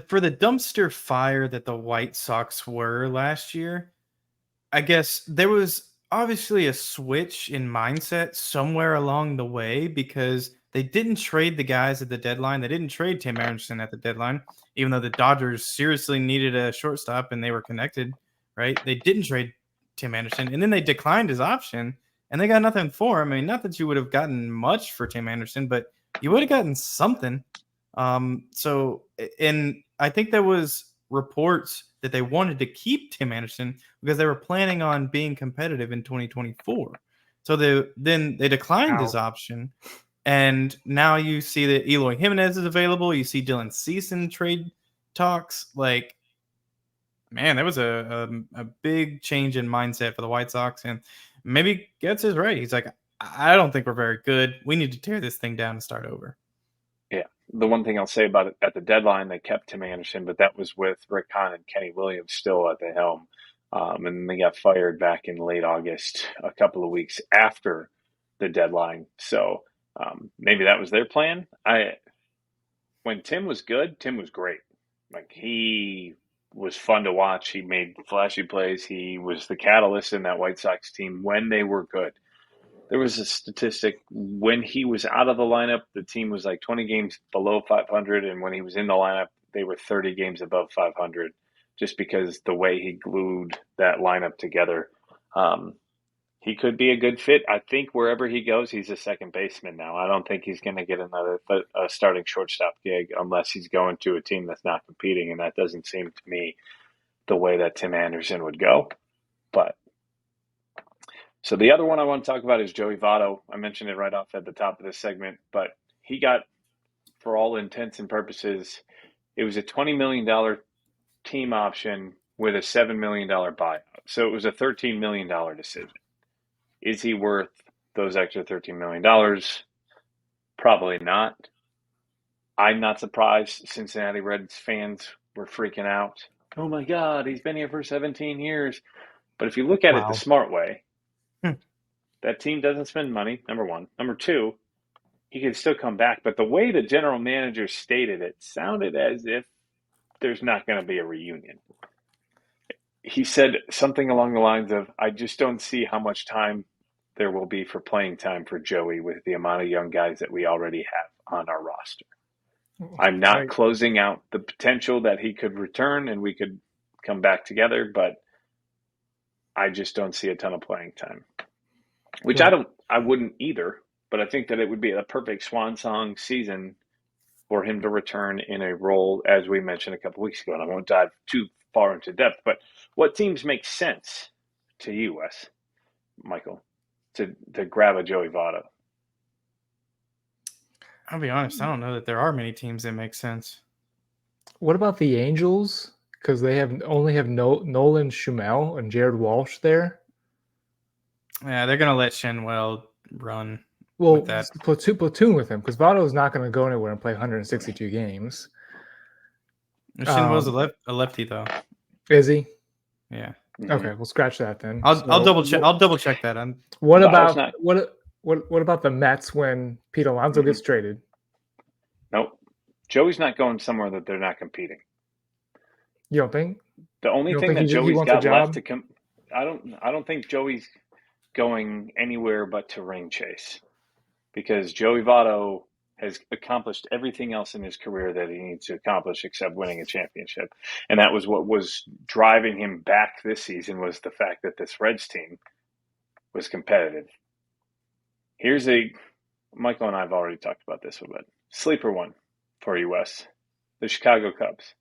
for the dumpster fire that the White Sox were last year, I guess there was obviously a switch in mindset somewhere along the way, because they didn't trade the guys at the deadline. They didn't trade Tim Anderson at the deadline, even though the Dodgers seriously needed a shortstop and they were connected, right? They didn't trade Tim Anderson, and then they declined his option, and they got nothing for him. I mean, not that you would have gotten much for Tim Anderson, but you would have gotten something. And I think there was reports that they wanted to keep Tim Anderson because they were planning on being competitive in 2024. So they declined his option, and now you see that Eloy Jimenez is available. You see Dylan Cease in trade talks. Like, man, there was a big change in mindset for the White Sox, and maybe Getz is right. He's like, I don't think we're very good. We need to tear this thing down and start over. Yeah. The one thing I'll say about it, at the deadline, they kept Tim Anderson, but that was with Rick Hahn and Kenny Williams still at the helm. And they got fired back in late August, a couple of weeks after the deadline. So maybe that was their plan. When Tim was good, Tim was great. Like, he was fun to watch. He made flashy plays. He was the catalyst in that White Sox team when they were good. There was a statistic when he was out of the lineup, the team was like 20 games below 500, and when he was in the lineup, they were 30 games above 500, just because the way he glued that lineup together. He could be a good fit. I think wherever he goes, he's a second baseman now. I don't think he's going to get another starting shortstop gig unless he's going to a team that's not competing, and that doesn't seem to me the way that Tim Anderson would go. But so the other one I want to talk about is Joey Votto. I mentioned it right off at the top of this segment, but he got, for all intents and purposes, it was a $20 million team option with a $7 million buyout. So it was a $13 million decision. Is he worth those extra $13 million? Probably not. I'm not surprised Cincinnati Reds fans were freaking out. Oh my God, he's been here for 17 years. But if you look at it the smart way, that team doesn't spend money, number one. Number two, he can still come back. But the way the general manager stated it sounded as if there's not going to be a reunion. He said something along the lines of, I just don't see how much time there will be for playing time for Joey with the amount of young guys that we already have on our roster. I'm not closing out the potential that he could return and we could come back together, but I just don't see a ton of playing time. Which I wouldn't either, but I think that it would be a perfect swan song season for him to return in a role, as we mentioned a couple weeks ago, and I won't dive too far into depth, but what teams make sense to you, Wes, Michael, to grab a Joey Votto? I'll be honest, I don't know that there are many teams that make sense. What about the Angels? Because they only have Nolan Schumel and Jared Walsh there. Yeah, they're gonna let Shenwell run. Well, with that. platoon with him, because Votto is not going to go anywhere and play 162 games. Shenwell's a lefty though. Is he? Yeah. Okay, we'll scratch that then. I'll double check. I'll double check that. What about the Mets when Pete Alonso gets traded? Nope. Joey's not going somewhere that they're not competing. You don't think? The only thing that Joey's got left to come, I don't think Joey's going anywhere but to ring chase, because Joey Votto has accomplished everything else in his career that he needs to accomplish except winning a championship. And that was what was driving him back this season, was the fact that this Reds team was competitive. Michael and I have already talked about this a bit. Sleeper one for you, Wes. The Chicago Cubs.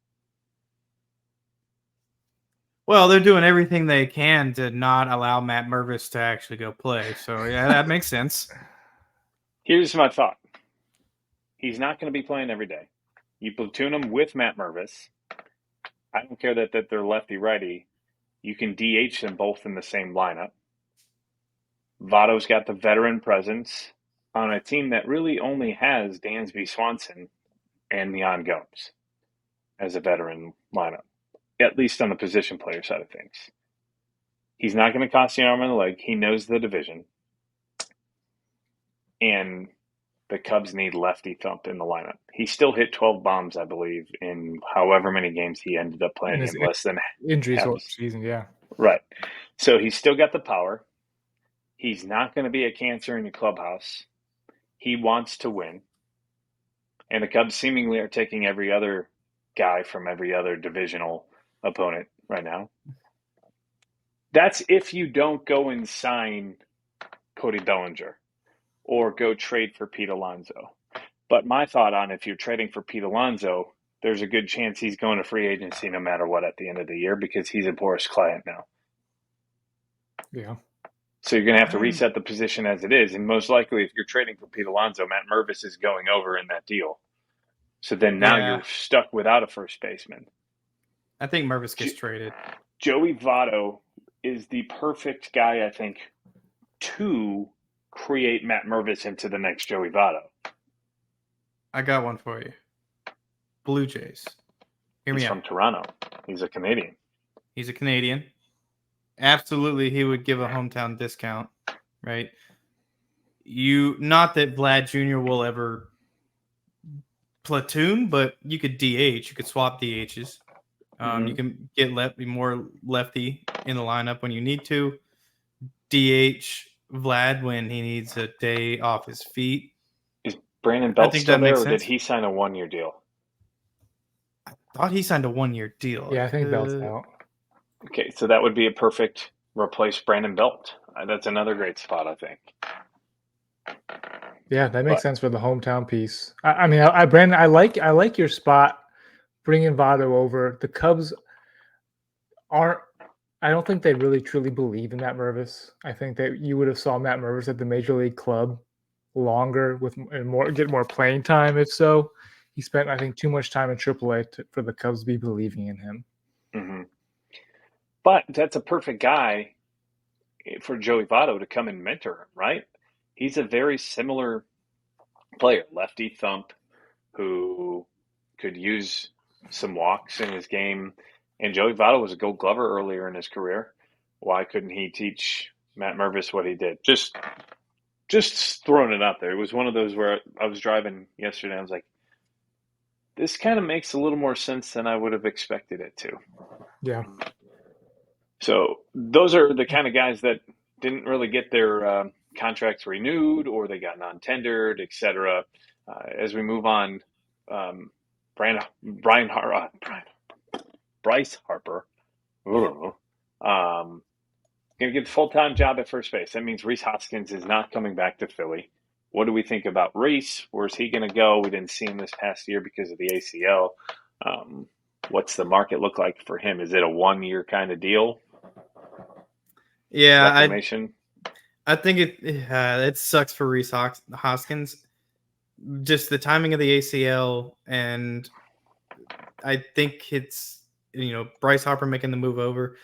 Well, they're doing everything they can to not allow Matt Mervis to actually go play. So, yeah, that makes sense. Here's my thought. He's not going to be playing every day. You platoon him with Matt Mervis. I don't care that they're lefty-righty. You can DH them both in the same lineup. Votto's got the veteran presence on a team that really only has Dansby Swanson and Neon Gomes as a veteran lineup, at least on the position player side of things. He's not going to cost you an arm and a leg. He knows the division. And the Cubs need lefty thump in the lineup. He still hit 12 bombs, I believe, in however many games he ended up playing in less than injuries all season, yeah. Right. So he's still got the power. He's not going to be a cancer in your clubhouse. He wants to win. And the Cubs seemingly are taking every other guy from every other divisional opponent right now. That's if you don't go and sign Cody Bellinger or go trade for Pete Alonso. But my thought on, if you're trading for Pete Alonso, there's a good chance he's going to free agency no matter what at the end of the year, because he's a Boris client now. Yeah. So you're going to have to reset the position as it is. And most likely, if you're trading for Pete Alonso, Matt Mervis is going over in that deal. So then now you're stuck without a first baseman. I think Mervis gets traded. Joey Votto is the perfect guy, I think, to create Matt Mervis into the next Joey Votto. I got one for you. Blue Jays. He's from Toronto. He's a Canadian. He's a Canadian. Absolutely, he would give a hometown discount, right? Not that Vlad Jr. will ever platoon, but you could DH. You could swap DHs. You can get more lefty in the lineup when you need to. DH Vlad when he needs a day off his feet. Is Brandon I Belt think still that there, makes or did sense. he sign a 1-year deal? I thought he signed a 1-year deal. Yeah, I think Belt's out. Okay, so that would be a perfect replace Brandon Belt. That's another great spot, I think. Yeah, that makes sense for the hometown piece. I mean, Brandon, I like your spot bringing Votto over. The Cubs aren't. I don't think they really truly believe in Matt Mervis. I think that you would have saw Matt Mervis at the major league club longer and get more playing time. If so, he spent I think too much time in AAA for the Cubs to be believing in him. Mm-hmm. But that's a perfect guy for Joey Votto to come and mentor him, right? He's a very similar player, lefty thump, who could use some walks in his game. And Joey Votto was a Gold Glover earlier in his career. Why couldn't he teach Matt Mervis what he did? Just throwing it out there. It was one of those where I was driving yesterday. I was like, this kind of makes a little more sense than I would have expected it to. Yeah. So those are the kind of guys that didn't really get their contracts renewed, or they got non-tendered, etc. As we move on, Bryce Harper, going to get a full-time job at first base. That means Rhys Hoskins is not coming back to Philly. What do we think about Rhys? Where's he going to go? We didn't see him this past year because of the ACL. What's the market look like for him? Is it a 1-year kind of deal? Yeah, I think it sucks for Rhys Hoskins. Just the timing of the ACL, and I think it's Bryce Harper making the move over.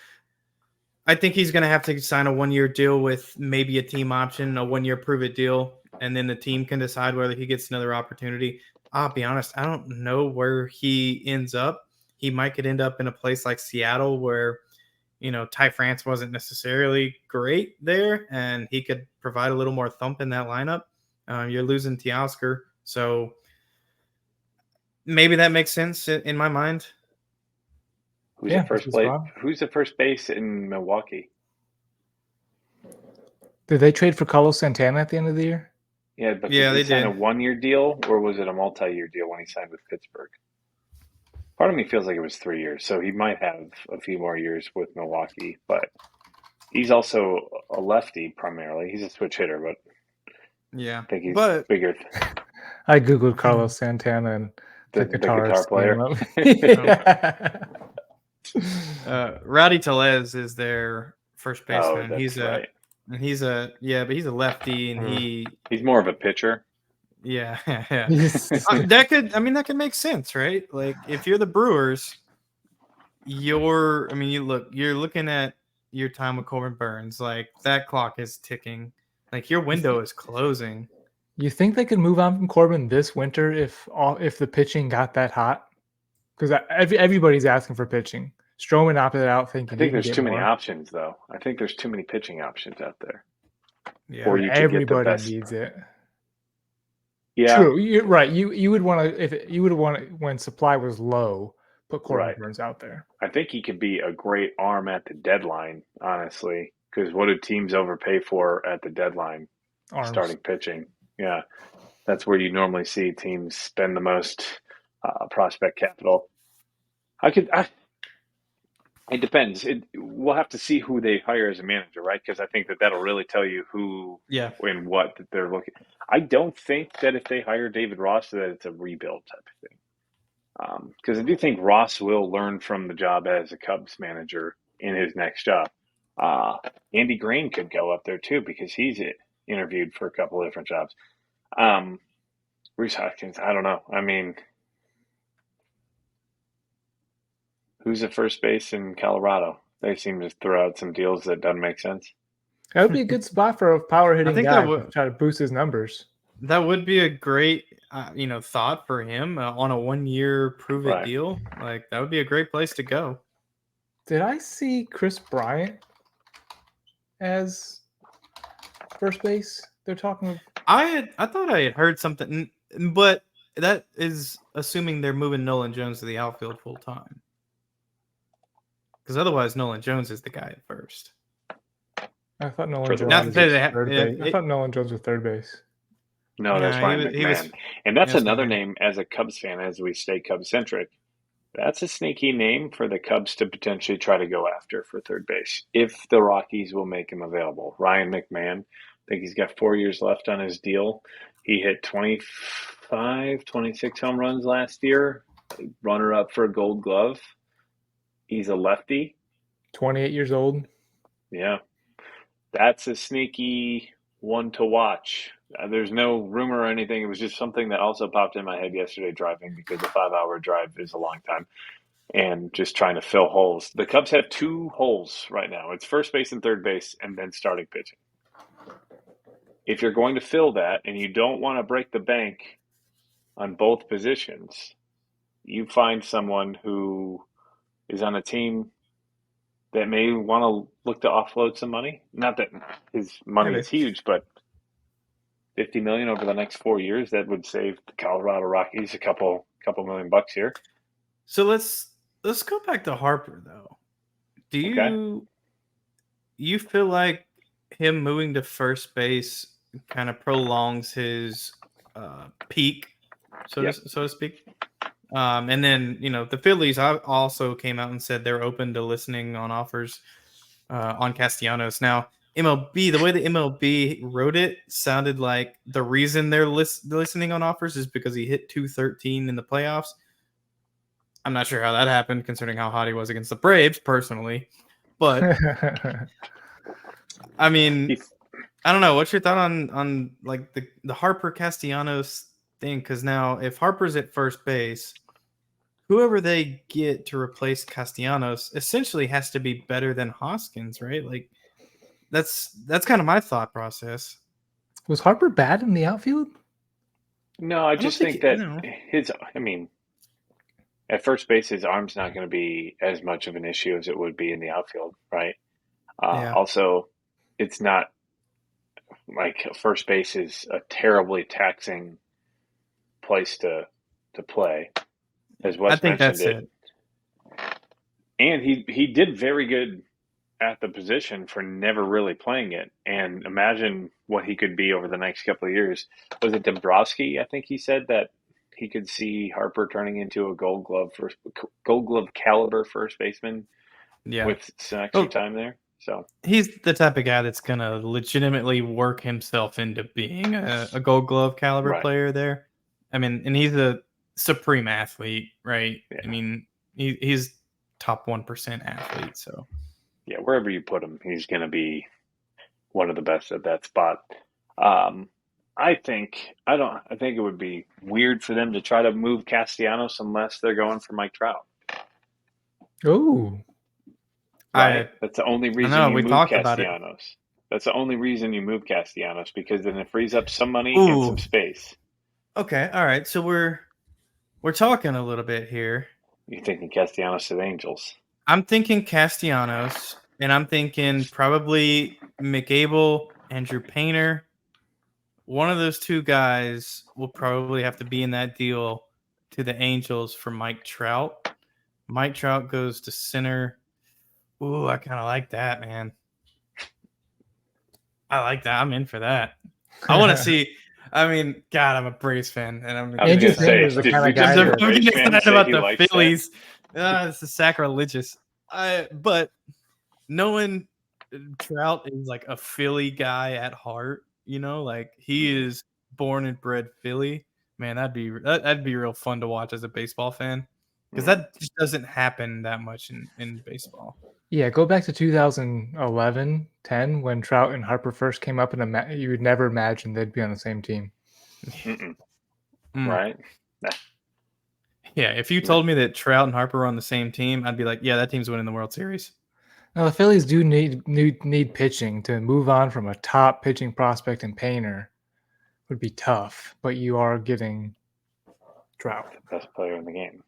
I think he's going to have to sign a 1-year deal with maybe a team option, a 1-year prove it deal, and then the team can decide whether he gets another opportunity. I'll be honest, I don't know where he ends up. He might end up in a place like Seattle where Ty France wasn't necessarily great there, and he could provide a little more thump in that lineup. You're losing Teoscar, so maybe that makes sense in my mind. Who's the first base in Milwaukee? Did they trade for Carlos Santana at the end of the year? Yeah, but did he sign a 1-year deal, or was it a multi-year deal when he signed with Pittsburgh? Part of me feels like it was 3 years, so he might have a few more years with Milwaukee, but he's also a lefty primarily. He's a switch hitter, but yeah, I think he's bigger. I googled Carlos Santana and the guitar player. Rowdy Tellez is their first baseman. Oh, that's right. He's a lefty, and he's more of a pitcher. Yeah. that could make sense, right? Like if you're the Brewers, you're looking at your time with Corbin Burns. Like that clock is ticking. Like your window is closing. You think they could move on from Corbin this winter if the pitching got that hot? Because everybody's asking for pitching. Stroman opted out thinking. I think there's too many options, though. I think there's too many pitching options out there. Yeah, everybody needs it. Yeah, true. You're right. You would want to when supply was low, put Corbin Burns out there. I think he could be a great arm at the deadline, honestly. Because what do teams overpay for at the deadline? Arms. Starting pitching. Yeah, that's where you normally see teams spend the most prospect capital. It depends. We'll have to see who they hire as a manager, right? Because I think that'll really tell you who and what that they're looking. I don't think that if they hire David Ross that it's a rebuild type of thing. Because I do think Ross will learn from the job as a Cubs manager in his next job. Andy Green could go up there too because he's interviewed for a couple of different jobs. Rhys Hoskins, I don't know. I mean, who's at first base in Colorado? They seem to throw out some deals that doesn't make sense. That would be a good spot for a power hitting guy to try to boost his numbers. That would be a great, thought for him on a 1-year prove it deal. Like that would be a great place to go. Did I see Chris Bryant as first base? They're talking. I thought I had heard something, but that is assuming they're moving Nolan Jones to the outfield full time. Because otherwise, Nolan Jones is the guy at first. I thought For Nolan the Jones Not to was say Rockies. they third base. I thought Nolan Jones was third base. No, that's Ryan he was. McMahon. And that's Yes, another McMahon. name as a Cubs fan, as we stay Cubs centric. That's a sneaky name for the Cubs to potentially try to go after for third base if the Rockies will make him available. Ryan McMahon, I think he's got 4 years left on his deal. He hit 25, 26 home runs last year, runner up for a Gold Glove. He's a lefty. 28 years old. Yeah. That's a sneaky one to watch. There's no rumor or anything. It was just something that also popped in my head yesterday driving, because a 5-hour drive is a long time, and just trying to fill holes. The Cubs have 2 holes right now. It's first base and third base, and then starting pitching. If you're going to fill that and you don't want to break the bank on both positions, you find someone who is on a team that may want to look to offload some money. Not that his money is huge, but $50 million over the next 4 years, that would save the Colorado Rockies a couple $1 million here. So let's go back to Harper though. Do you feel like him moving to first base kind of prolongs his peak, so to speak? And then the Phillies also came out and said they're open to listening on offers on Castellanos. Now MLB, the way the MLB wrote it sounded like the reason they're listening on offers is because he hit 213 in the playoffs. I'm not sure how that happened, considering how hot he was against the Braves, personally. But I mean, I don't know. What's your thought on like the Harper Castellanos thing? Because now, if Harper's at first base, whoever they get to replace Castellanos essentially has to be better than Hoskins, right? Like that's kind of my thought process. Was Harper bad in the outfield? No, I just think that at first base, his arm's not going to be as much of an issue as it would be in the outfield, right? Also, it's not like first base is a terribly taxing place to play, as Wes I think mentioned that's it. And he did very good at the position for never really playing it. And imagine what he could be over the next couple of years. Was it Dombrowski? I think he said that he could see Harper turning into a Gold Glove caliber first baseman with some extra time there. So he's the type of guy that's gonna legitimately work himself into being a Gold Glove caliber player there. I mean, and he's a supreme athlete, right? Yeah. I mean, he's top 1% athlete. So yeah, wherever you put him, he's going to be one of the best at that spot. I think it would be weird for them to try to move Castellanos unless they're going for Mike Trout. Oh, right. That's the only reason you move Castellanos. That's the only reason you move Castellanos, because then it frees up some money and some space. Okay, all right. So we're talking a little bit here. You're thinking Castellanos to the Angels. I'm thinking Castellanos, and I'm thinking probably McAble, Andrew Painter. One of those two guys will probably have to be in that deal to the Angels for Mike Trout. Mike Trout goes to center. Ooh, I kind of like that, man. I like that. I'm in for that. I want to see. I mean, God, I'm a Braves fan, and I'm Andrew Painter is the kind of guy. I'm getting excited about the Phillies. This is sacrilegious. But knowing Trout is like a Philly guy at heart, like he is born and bred Philly. Man, that'd be real fun to watch as a baseball fan, because that just doesn't happen that much in baseball. Yeah, go back to 2011, 10 when Trout and Harper first came up, and you would never imagine they'd be on the same team. Right? Yeah, if you told me that Trout and Harper were on the same team, I'd be like, yeah, that team's winning the World Series. Now, the Phillies do need pitching. To move on from a top pitching prospect in Painter would be tough, but you are getting Trout, the best player in the game.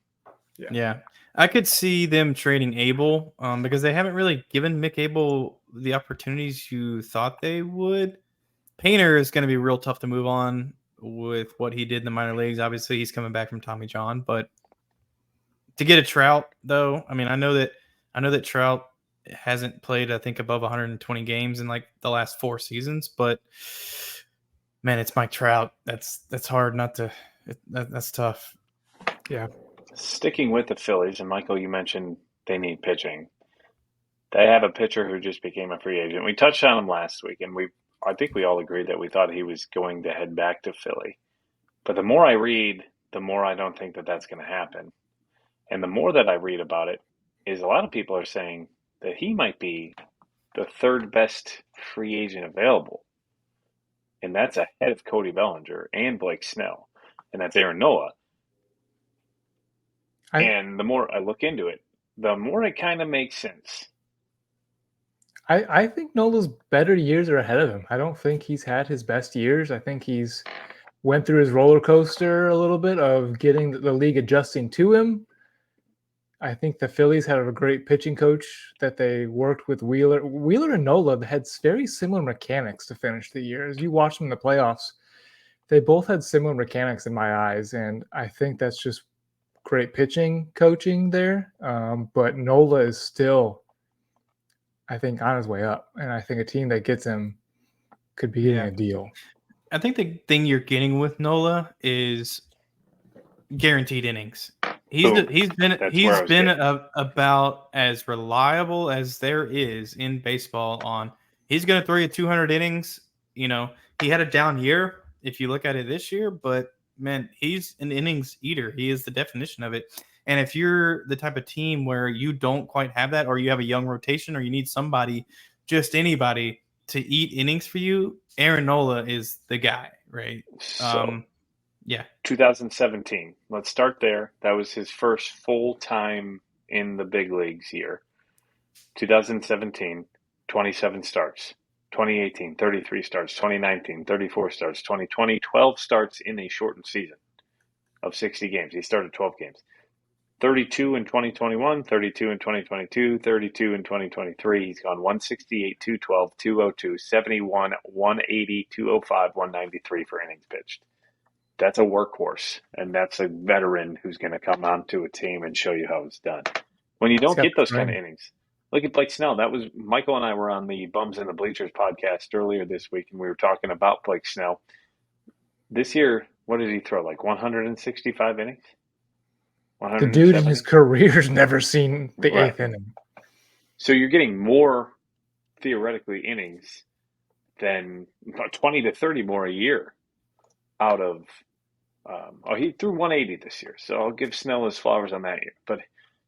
Yeah. I could see them trading Abel because they haven't really given Mick Abel the opportunities you thought they would. Painter is going to be real tough to move on with what he did in the minor leagues. Obviously, he's coming back from Tommy John, but to get a Trout, though, I mean, I know that Trout hasn't played, I think, above 120 games in like the last 4 seasons. But man, it's Mike Trout. That's hard not to. That's tough. Yeah. Sticking with the Phillies, and Michael, you mentioned they need pitching. They have a pitcher who just became a free agent. We touched on him last week, and I think we all agreed that we thought he was going to head back to Philly. But the more I read, the more I don't think that that's going to happen. And the more that I read about it is a lot of people are saying that he might be the third best free agent available. And that's ahead of Cody Bellinger and Blake Snell. And that's Aaron Nola. And the more I look into it, the more it kind of makes sense. I think Nola's better years are ahead of him. I don't think he's had his best years. I think he's went through his roller coaster a little bit of getting the league adjusting to him. I think the Phillies had a great pitching coach that they worked with Wheeler. Wheeler and Nola had very similar mechanics to finish the year. As you watch them in the playoffs, they both had similar mechanics in my eyes, and I think that's just great pitching coaching there. But Nola is still, I think, on his way up, and I think a team that gets him could be getting a deal. I think the thing you're getting with Nola is guaranteed innings. He's been about as reliable as there is in baseball. On he's going to throw you 200 innings. You know, he had a down year if you look at it this year, but man, he's an innings eater. He is the definition of it. And if you're the type of team where you don't quite have that, or you have a young rotation, or you need somebody, just anybody to eat innings for you, Aaron Nola is the guy, right? So, yeah. 2017. Let's start there. That was his first full time in the big leagues year. 2017, 27 starts. 2018, 33 starts. 2019, 34 starts. 2020, 12 starts in a shortened season of 60 games. He started 12 games. 32 in 2021, 32 in 2022, 32 in 2023. He's gone 168, 212, 202, 71, 180, 205, 193 for innings pitched. That's a workhorse, and that's a veteran who's going to come onto a team and show you how it's done. When you don't get those kind of innings, look at Blake Snell. That was Michael and I were on the Bums in the Bleachers podcast earlier this week, and we were talking about Blake Snell. This year, what did he throw? Like 165 innings? The dude in his career's never seen the eighth inning. So you're getting more, theoretically, innings than 20 to 30 more a year out of he threw 180 this year, so I'll give Snell his flowers on that year. But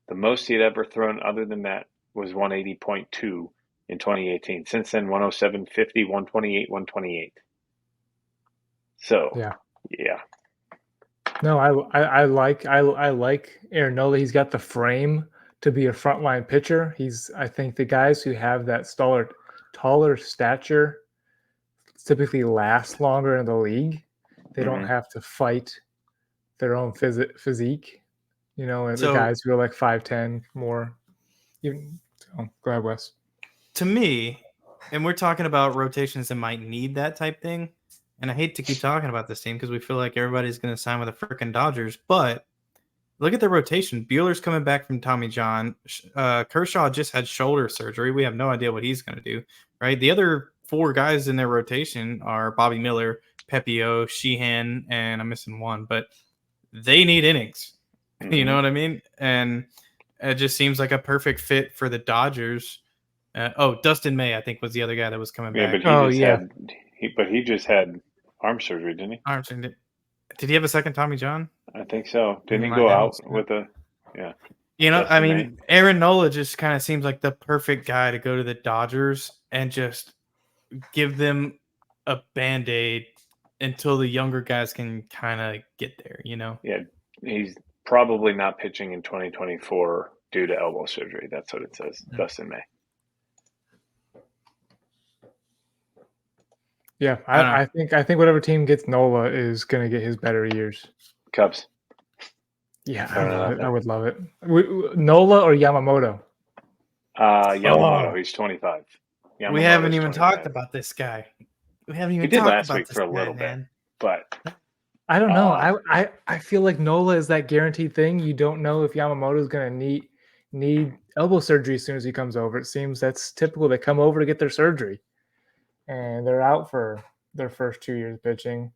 the most he had ever thrown other than that was 180.2 in 2018. Since then, 107.50, 128, 128. So, yeah. No, I like Aaron Nola. He's got the frame to be a frontline pitcher. I think the guys who have that taller stature typically last longer in the league. They don't have to fight their own physique, you know, and the guys who are like 5'10" more. Go ahead, Wes. To me, and we're talking about rotations that might need that type thing, and I hate to keep talking about this team because we feel like everybody's going to sign with the freaking Dodgers, but look at the rotation. Buehler's coming back from Tommy John. Kershaw just had shoulder surgery. We have no idea what he's going to do, right? The other 4 guys in their rotation are Bobby Miller, Pepio, Sheehan, and I'm missing one, but they need innings. Mm-hmm. You know what I mean? And it just seems like a perfect fit for the Dodgers. Dustin May, I think, was the other guy that was coming back. But he just had arm surgery, didn't he? Arm surgery. Did he have a second Tommy John? I think so. Didn't he go out with a You know, Dustin May. Aaron Nola just kind of seems like the perfect guy to go to the Dodgers and just give them a Band-Aid until the younger guys can kind of get there, you know? Yeah, he's probably not pitching in 2024 due to elbow surgery. That's what it says. Mm-hmm. Dustin May. Yeah, I think whatever team gets Nola is going to get his better years. Cubs. Yeah, I would love it. Nola or Yamamoto? Yamamoto. He's 25. We haven't even talked about this guy. We haven't even talked last about week this for a guy, little man. bit, but I don't know. I feel like Nola is that guaranteed thing. You don't know if Yamamoto is going to need elbow surgery as soon as he comes over. It seems that's typical. They come over to get their surgery, and they're out for their first 2 years pitching.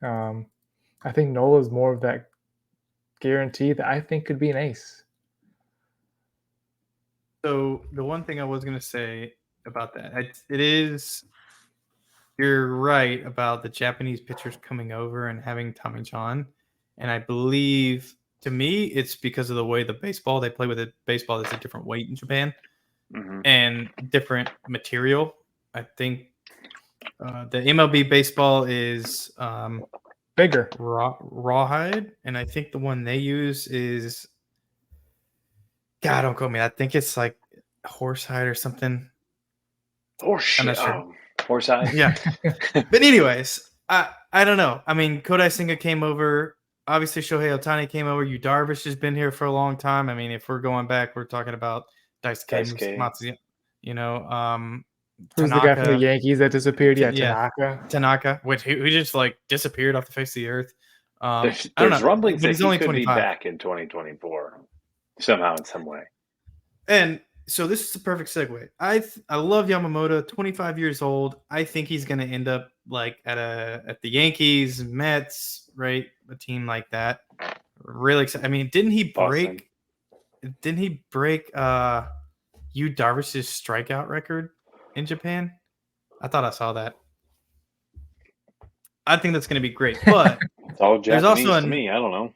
I think Nola is more of that guarantee that I think could be an ace. So the one thing I was going to say about that, it is, you're right about the Japanese pitchers coming over and having Tommy John. And I believe, to me, it's because of the way they play with it. Baseball is a different weight in Japan and different material. I think the MLB baseball is bigger, rawhide, and I think the one they use is, God, don't quote me. I think it's like horsehide or something. I'm not sure. Horsehide. Yeah. But anyways, I don't know. I mean, Kodai Senga came over. Obviously, Shohei Ohtani came over. Yu Darvish has been here for a long time. I mean, if we're going back, we're talking about Daisuke Matsuya. You know, who's Tanaka, the guy from the Yankees that disappeared? Yeah, Tanaka, who just like disappeared off the face of the earth. There's rumblings that he's he only could 25. be back in 2024 somehow in some way. And so this is the perfect segue. I love Yamamoto, 25 years old. I think he's going to end up like at the Yankees, Mets, right? A team like that. Really excited. I mean, didn't he break Yu Darvish's strikeout record in Japan? I thought I saw that. I think that's going to be great. But it's all Japanese to me. I don't know.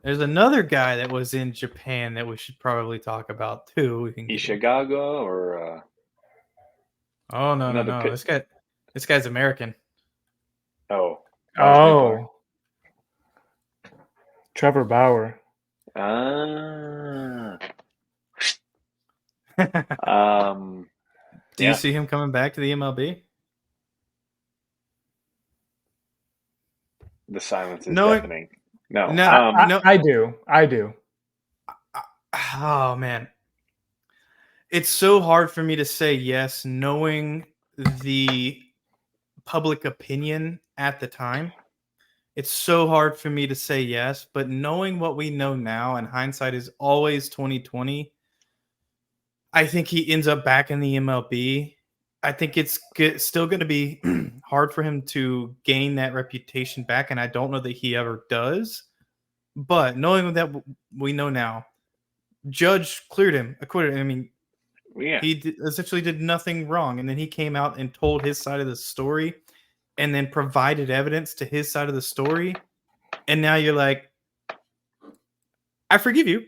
There's another guy that was in Japan that we should probably talk about too. Ishigaga or oh no. This guy's American. Oh. Trevor Bauer. Do you see him coming back to the MLB? The silence is deafening. No, I do. Oh man, it's so hard for me to say yes, knowing the public opinion at the time. It's so hard for me to say yes, but knowing what we know now, and hindsight is always 2020. I think he ends up back in the MLB. I think it's still going to be hard for him to gain that reputation back, and I don't know that he ever does. But knowing that we know now, Judge cleared him, acquitted him. I mean, he essentially did nothing wrong, and then he came out and told his side of the story, and then provided evidence to his side of the story. And now you're like, I forgive you.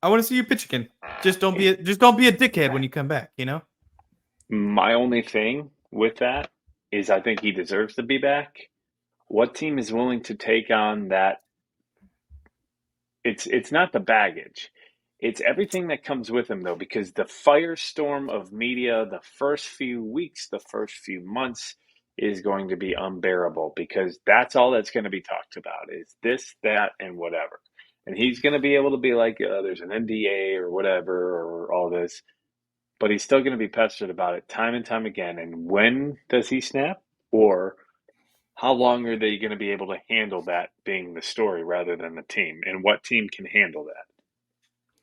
I want to see you pitch again. Just don't be a dickhead when you come back, you know? My only thing with that is I think he deserves to be back. What team is willing to take on that? It's not the baggage. It's everything that comes with him, though, because the firestorm of media, the first few weeks, the first few months is going to be unbearable, because that's all that's going to be talked about is this, that, and whatever. And he's going to be able to be like, there's an NDA or whatever, or all this. But he's still going to be pestered about it time and time again. And when does he snap? Or how long are they going to be able to handle that being the story rather than the team? And what team can handle that?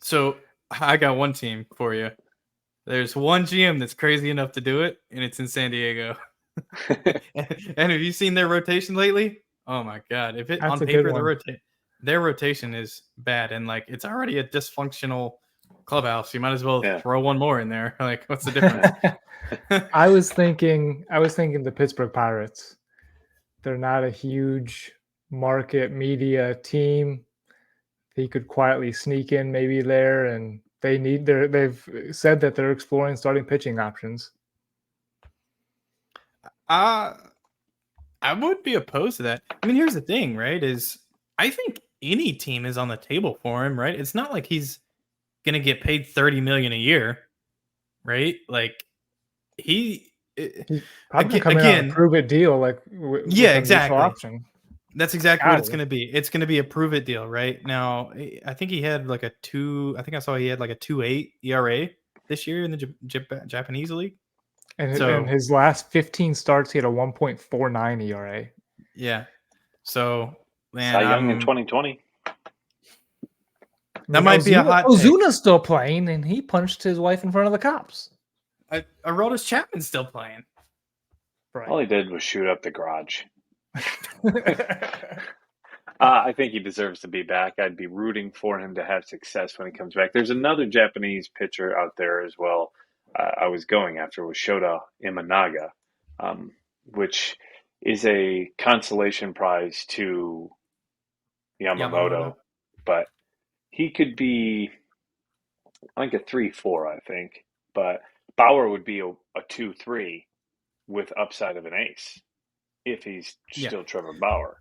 So I got one team for you. There's one GM that's crazy enough to do it, and it's in San Diego. And have you seen their rotation lately? Oh my God. If it that's on paper, their rotation is bad. And like, it's already a dysfunctional clubhouse. You might as well throw one more in there. Like, what's the difference? I was thinking the Pittsburgh Pirates. They're not a huge market media team. He could quietly sneak in maybe there, and they've said that they're exploring starting pitching options. I would be opposed to that. I mean, here's the thing, right? Is I think any team is on the table for him, right? It's not like he's going to get paid $30 million a year, right? Like he's probably come in on a prove it deal, like exactly. Option. That's exactly what it's going to be. It's going to be a prove it deal, right? Now, I think he had like a 2.8 ERA this year in the Japanese league. And in his last 15 starts, he had a 1.49 ERA. Yeah. So, man, Cy Young in 2020. That might be a hot take. Ozuna's still playing, and he punched his wife in front of the cops. Aroldis Chapman's still playing. Right. All he did was shoot up the garage. I think he deserves to be back. I'd be rooting for him to have success when he comes back. There's another Japanese pitcher out there as well. I was going after was Shota Imanaga, which is a consolation prize to Yamamoto. But he could be like a 3-4, I think. But Bauer would be a 2-3 with upside of an ace if he's still Trevor Bauer.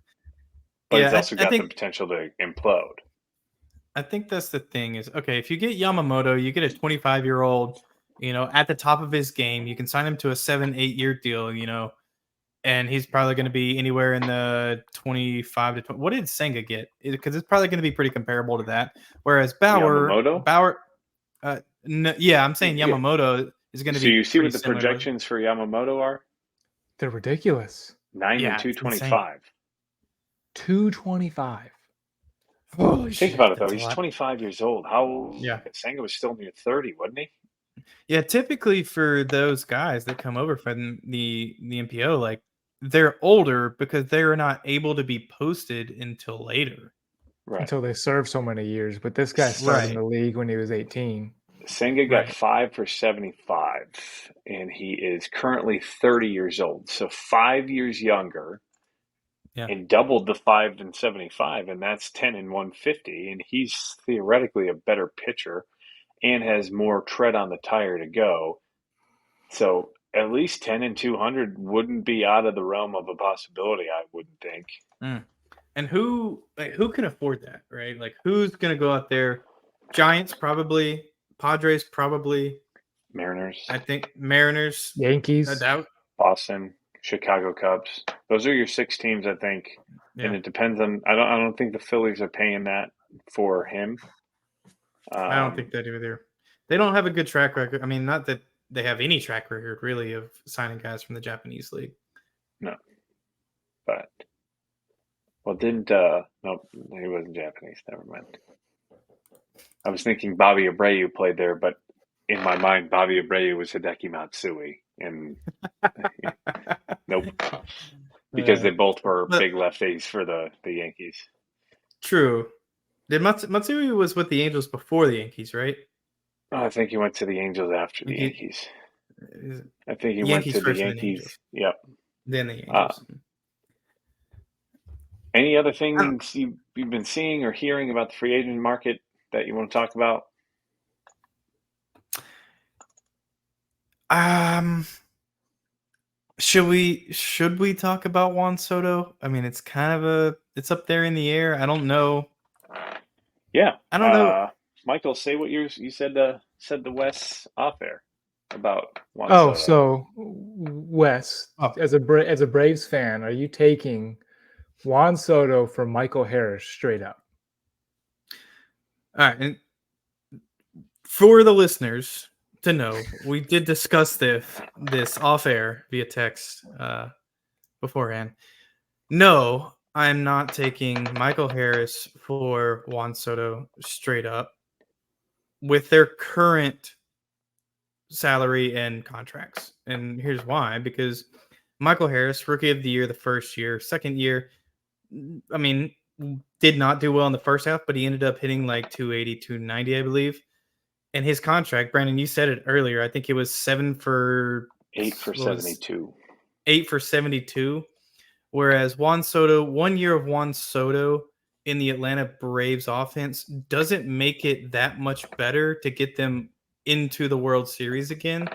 But he's also got the potential to implode. I think that's the thing is, okay, if you get Yamamoto, you get a 25-year-old, at the top of his game. You can sign him to a 7-8 year deal, and he's probably going to be anywhere in the 25 to 20. What did Senga get? Because it's probably going to be pretty comparable to that. Whereas Yamamoto? I'm saying Yamamoto is going to be. So you see what the projections for Yamamoto are? They're ridiculous. 9 and 225. 225. Think about it though. He's 25 years old. Senga was still near 30, wasn't he? Yeah, typically for those guys that come over from the NPO, like they're older because they're not able to be posted until later. Right. Until they serve so many years. But this guy started in the league when he was 18. Senga got 5 for 75, and he is currently 30 years old. So 5 years younger. Yeah. And doubled the 5 and 75, and that's 10 and 150. And he's theoretically a better pitcher and has more tread on the tire to go. So at least 10 and 200 wouldn't be out of the realm of a possibility, I wouldn't think. And who can afford that, right? Like, who's going to go out there? Giants probably, Padres probably, Mariners. I think Mariners, Yankees, no doubt. Boston, Chicago Cubs. Those are your 6 teams, I think. Yeah. And it depends on. I don't think the Phillies are paying that for him. I don't think they do either. They don't have a good track record. I mean, not that they have any track record really of signing guys from the Japanese league. No, but no, he wasn't Japanese. Never mind. I was thinking Bobby Abreu played there, but in my mind, Bobby Abreu was Hideki Matsui, and nope, because they both were big lefties for the Yankees. True. Matsui was with the Angels before the Yankees, right? Oh, I think he went to the Angels after the Yankees. I think he went to the Yankees. Yep. Then the Yankees. Any other things you've been seeing or hearing about the free agent market that you want to talk about? Should we talk about Juan Soto? I mean, it's up there in the air. I don't know. Yeah, I don't know. Michael, say what you said to Wes off air about Juan Soto. So Wes, as a Braves fan, are you taking Juan Soto for Michael Harris straight up? All right, and for the listeners to know, we did discuss this off air via text beforehand. No, I'm not taking Michael Harris for Juan Soto straight up with their current salary and contracts. And here's why: because Michael Harris, rookie of the year the first year, second year, I mean, did not do well in the first half, but he ended up hitting like 280, 290, I believe. And his contract, Brandon, you said it earlier. I think it was 8 for 72. 8 for 72. Whereas Juan Soto, 1 year of Juan Soto in the Atlanta Braves offense doesn't make it that much better to get them into the World Series again.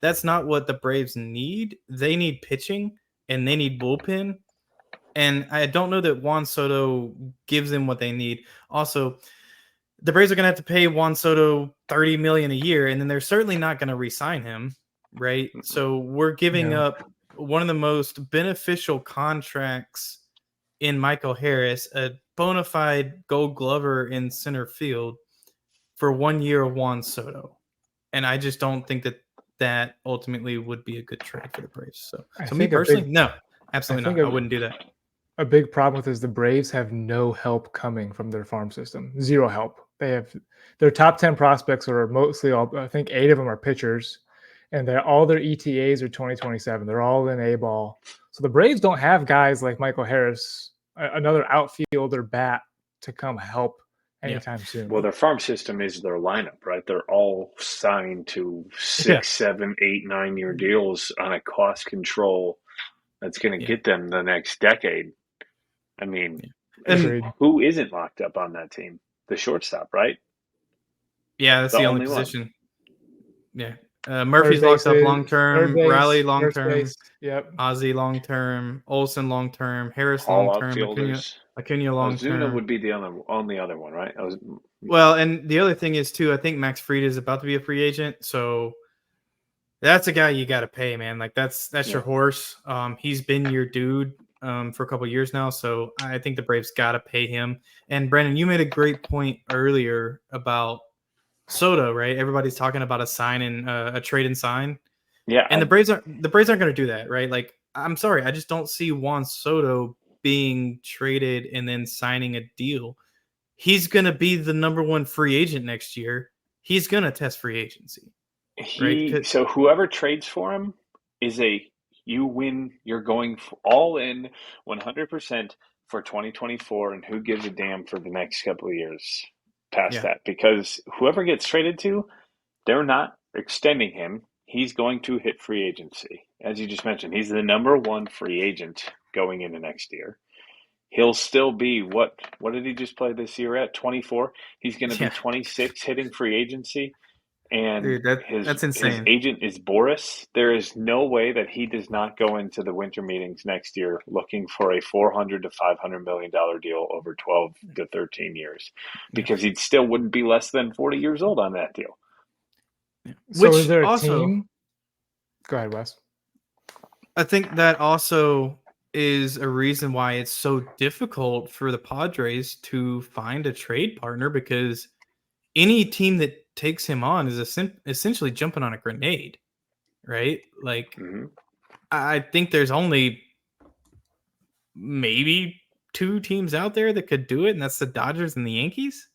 That's not what the Braves need. They need pitching and they need bullpen. And I don't know that Juan Soto gives them what they need. Also, the Braves are going to have to pay Juan Soto $30 million a year, and then they're certainly not going to re-sign him, right? So we're giving up one of the most beneficial contracts in Michael Harris, a bona fide Gold Glover in center field, for 1 year of Juan Soto. And I just don't think that ultimately would be a good trade for the Braves. So me personally, no, absolutely not. I wouldn't do that. A big problem with is the Braves have no help coming from their farm system. Zero help. they have their top 10 prospects are mostly all, I think 8 of them are pitchers, and all their ETAs are 2027. They're all in A ball. So the Braves don't have guys like Michael Harris, another outfielder bat to come help anytime soon. Well, their farm system is their lineup, right? They're all signed to 6, 7, 8, 9-year deals on a cost control that's going to get them the next decade. I mean, who isn't locked up on that team? The shortstop, right? Yeah, that's the only position. One. Yeah. Murphy's locked up long term. Riley long term. Yep. Ozzie long term. Olsen long term. Harris long term. Acuna long term. Ozuna would be the only other one, right? Well, and the other thing is too, I think Max Fried is about to be a free agent, so that's a guy you got to pay, man. Like that's your horse. He's been your dude for a couple of years now, so I think the Braves got to pay him. And Brandon, you made a great point earlier about Soto, right? Everybody's talking about a trade and sign. Yeah. And the Braves aren't going to do that, right? Like, I'm sorry, I just don't see Juan Soto being traded and then signing a deal. He's going to be the number 1 free agent next year. He's going to test free agency. Right? So whoever trades for him is you win. You're going all in 100% for 2024, and who gives a damn for the next couple of years past that? Because whoever gets traded to, they're not extending him. He's going to hit free agency. As you just mentioned, he's the number 1 free agent going into next year. He'll still be what did he just play this year at? 24. He's going to be 26 hitting free agency. And dude, that's insane. His agent is Boris. There is no way that he does not go into the winter meetings next year looking for a $400 to $500 million deal over 12 to 13 years, because he still wouldn't be less than 40 years old on that deal. So is there a team? Go ahead, Wes. I think that also is a reason why it's so difficult for the Padres to find a trade partner, because any team that takes him on is essentially jumping on a grenade, right? Like, I think there's only maybe 2 teams out there that could do it, and that's the Dodgers and the Yankees.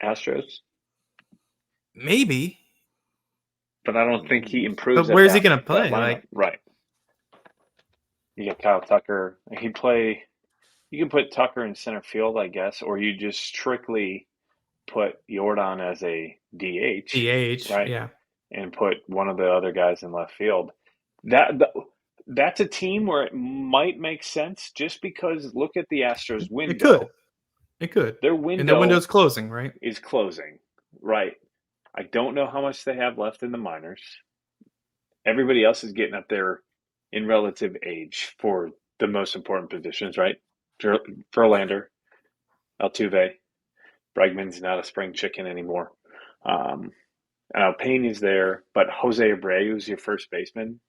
Astros. Maybe. But I don't think he improves. But where's he going to play? Right. You get Kyle Tucker. You can put Tucker in center field, I guess, or you just strictly put Jordan as a DH, right? Yeah, and put one of the other guys in left field. That's a team where it might make sense, just because look at the Astros window. It could. Their window, and the window's closing, right? Is closing, right? I don't know how much they have left in the minors. Everybody else is getting up there in relative age for the most important positions, right? Verlander, Altuve, Bregman's not a spring chicken anymore. Payne is there, but Jose Abreu is your first baseman,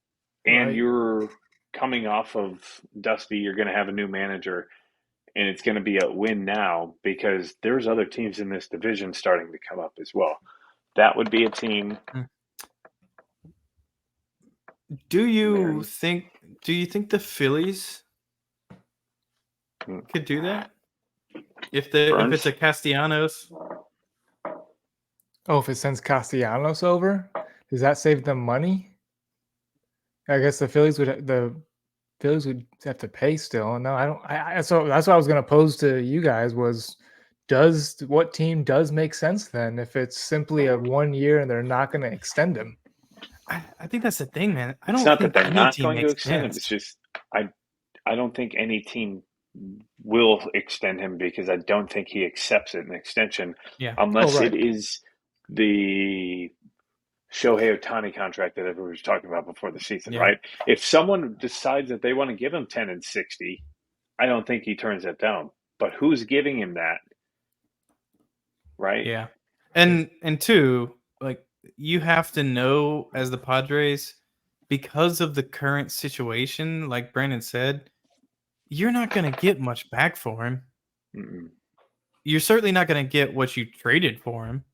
and you're coming off of Dusty. You're going to have a new manager, and it's going to be a win now, because there's other teams in this division starting to come up as well. That would be a team. Do you think the Phillies could do that? If it's a Castellanos? Oh, if it sends Castellanos over, does that save them money? I guess the Phillies would have to pay still. No, I don't. So that's what I was going to pose to you guys was, what team does make sense then if it's simply a 1 year and they're not going to extend him? I think that's the thing, man. I don't it's not think that they're any not team going to makes extend him. sense. It's just I don't think any team will extend him, because I don't think he accepts an extension unless it is the Shohei Ohtani contract that everyone was talking about before the season, right? If someone decides that they want to give him 10 and 60, I don't think he turns that down. But who's giving him that? Right? Yeah. And two, like, you have to know, as the Padres, because of the current situation, like Brandon said, you're not going to get much back for him. Mm-mm. You're certainly not going to get what you traded for him.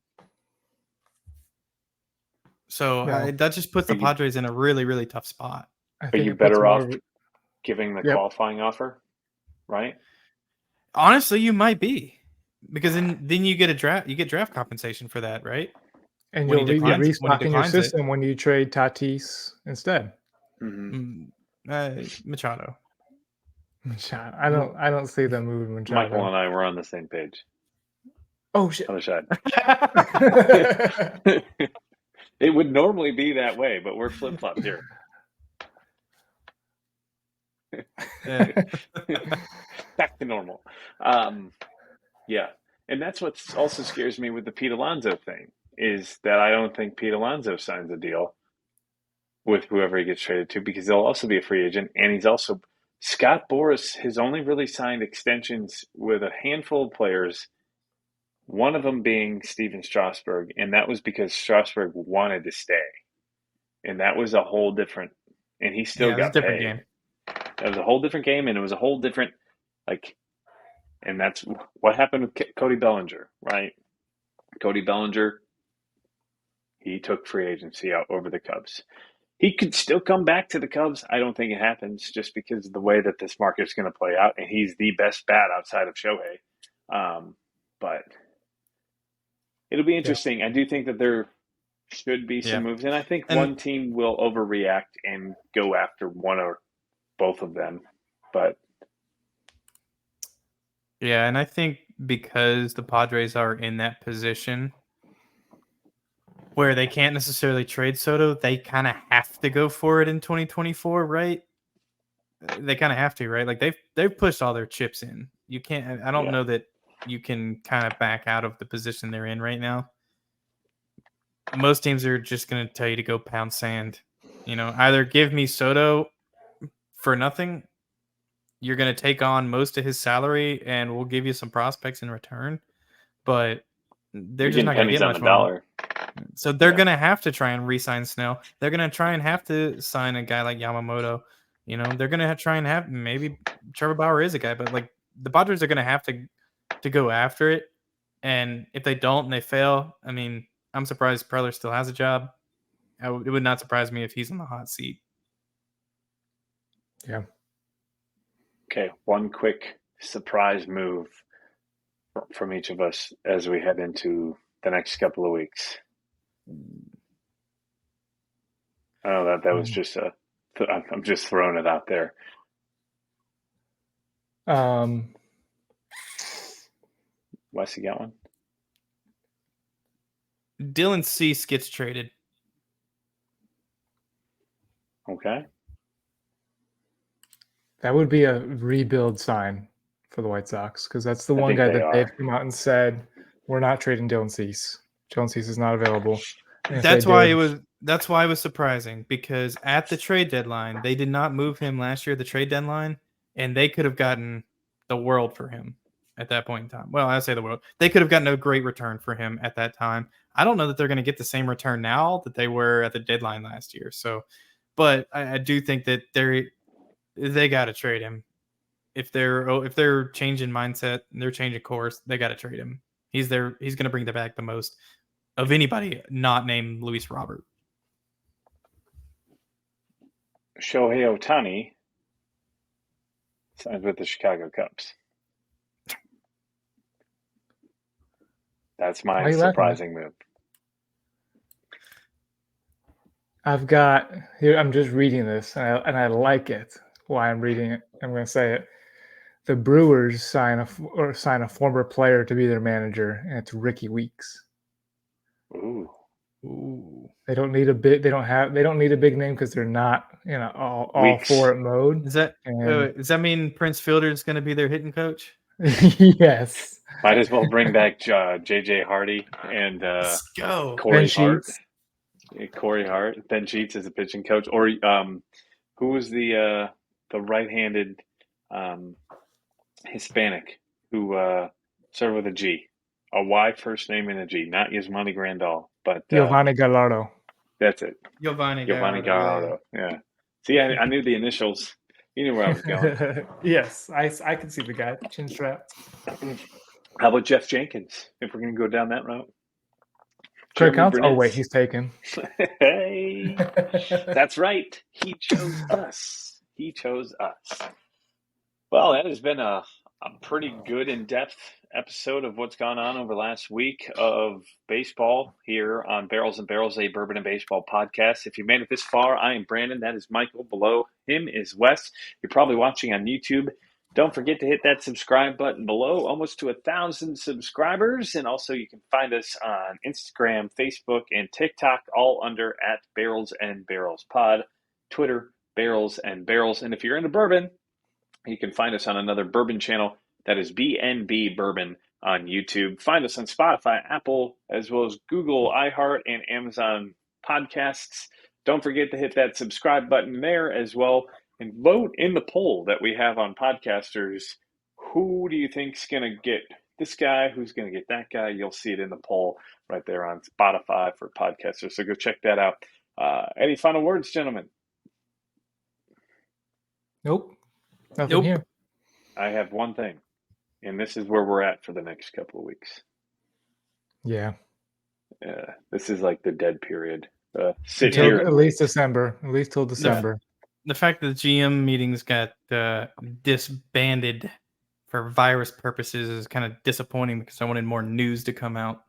So that just puts the Padres in a really, really tough spot. Are you better off giving the qualifying offer, right? Honestly, you might be. because then you get draft compensation for that, right? And When you'll he get declines restock in your it. system when you trade Tatis instead. Machado. I don't see them moving Machado. Michael and I were on the same page. Oh shit! Other side. It would normally be that way, but we're flip flopped here. Back to normal. Yeah, and that's what also scares me with the Pete Alonso thing is that I don't think Pete Alonso signs a deal with whoever he gets traded to because he'll also be a free agent, and he's also Scott Boras has only really signed extensions with a handful of players. One of them being Steven Strasburg, and that was because Strasburg wanted to stay, and that was a whole different. And he still got paid. Game. That was a whole different game, and it was a whole different and that's what happened with Cody Bellinger, right? Cody Bellinger, he took free agency out over the Cubs. He could still come back to the Cubs. I don't think it happens just because of the way that this market's going to play out, and he's the best bat outside of Shohei. But it'll be interesting. Yeah. I do think that there should be some moves, and I think one team will overreact and go after one or both of them. But yeah, and I think because the Padres are in that position where they can't necessarily trade Soto, they kind of have to go for it in 2024, right? They kind of have to, right? Like they've pushed all their chips in. You can't. I don't know that you can kind of back out of the position they're in right now. Most teams are just going to tell you to go pound sand. Either give me Soto for nothing. You're going to take on most of his salary, and we'll give you some prospects in return. But they're just not going to get much more. So they're going to have to try and re-sign Snell. They're going to try and have to sign a guy like Yamamoto. They're going to try and have maybe Trevor Bauer is a guy, but like the Padres are going to have to go after it. And if they don't and they fail, I mean, I'm surprised Preller still has a job. It would not surprise me if he's in the hot seat. Yeah. Okay, one quick surprise move from each of us as we head into the next couple of weeks. I know that was just I'm just throwing it out there. Wes, you got one? Dylan Cease gets traded. Okay. That would be a rebuild sign for the White Sox because that's the one guy that they've come out and said, we're not trading Dylan Cease. Dylan Cease is not available. That's why it was surprising because at the trade deadline, they did not move him last year at the trade deadline, and they could have gotten the world for him at that point in time. Well, I say the world. They could have gotten a great return for him at that time. I don't know that they're going to get the same return now that they were at the deadline last year. So, but I do think that they got to trade him. If they're changing mindset, they're changing course, they got to trade him. He's going to bring back the most of anybody not named Luis Robert. Shohei Ohtani signed with the Chicago Cubs. That's my surprising move. I've got here. I'm just reading this, and I like it. Why I'm reading it, I'm going to say it. The Brewers sign a former player to be their manager, and it's Ricky Weeks. Ooh. They don't need a big. They don't need a big name because they're not all for it mode. Does that mean Prince Fielder is going to be their hitting coach? Yes. Might as well bring back JJ Hardy and Corey Hart. Corey Hart. Ben Sheets is a pitching coach, or who was the right-handed Hispanic who started with a G, a Y first name and a G, not Yasmani Grandal, but Giovanni Gallardo. That's it. Giovanni Gallardo. Yeah. See, I knew the initials. You knew where I was going. Yes, I can see the guy. Chin strap. How about Jeff Jenkins? If we're going to go down that route. Craig Counsell. Oh wait, he's taken. Hey, that's right. He chose us. Well, that has been a a pretty good in-depth episode of what's gone on over the last week of baseball here on Barrels and Barrels, a Bourbon and Baseball podcast. If you made it this far, I am Brandon. That is Michael. Below him is Wes. You're probably watching on YouTube. Don't forget to hit that subscribe button below, almost to 1,000 subscribers. And also you can find us on Instagram, Facebook, and TikTok, all under at Barrels and Barrels Pod. Twitter, Barrels and Barrels. And if you're into bourbon, you can find us on another bourbon channel that is BNB Bourbon on YouTube. Find us on Spotify, Apple, as well as Google, iHeart, and Amazon podcasts. Don't forget to hit that subscribe button there as well and vote in the poll that we have on Podcasters. Who do you think's going to get this guy? Who's going to get that guy? You'll see it in the poll right there on Spotify for Podcasters. So go check that out. Any final words, gentlemen? Nope. Nothing here. I have one thing, and this is where we're at for the next couple of weeks. Yeah. This is like the dead period. Sit Until here. At least December. At least till December. The fact that the GM meetings got disbanded for virus purposes is kind of disappointing because I wanted more news to come out.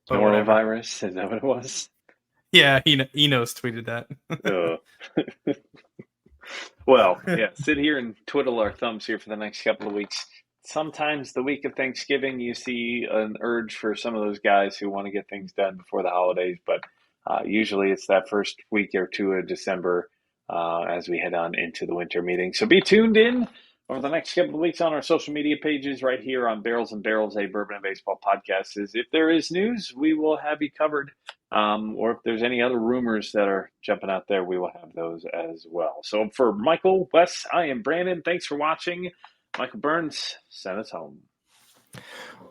Norovirus, is that what it was? Yeah, Enos tweeted that. Well, yeah, sit here and twiddle our thumbs here for the next couple of weeks. Sometimes the week of Thanksgiving, you see an urge for some of those guys who want to get things done before the holidays, but usually it's that first week or two of December as we head on into the winter meeting. So be tuned in over the next couple of weeks on our social media pages right here on Barrels and Barrels, a Bourbon and Baseball podcast. If there is news, we will have you covered. Or if there's any other rumors that are jumping out there, we will have those as well. So for Michael, Wes, I am Brandon. Thanks for watching. Michael Burns, send us home.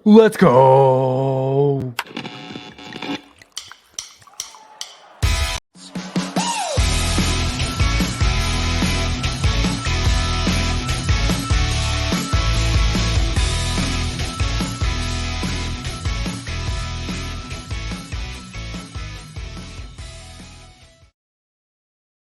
Let's go.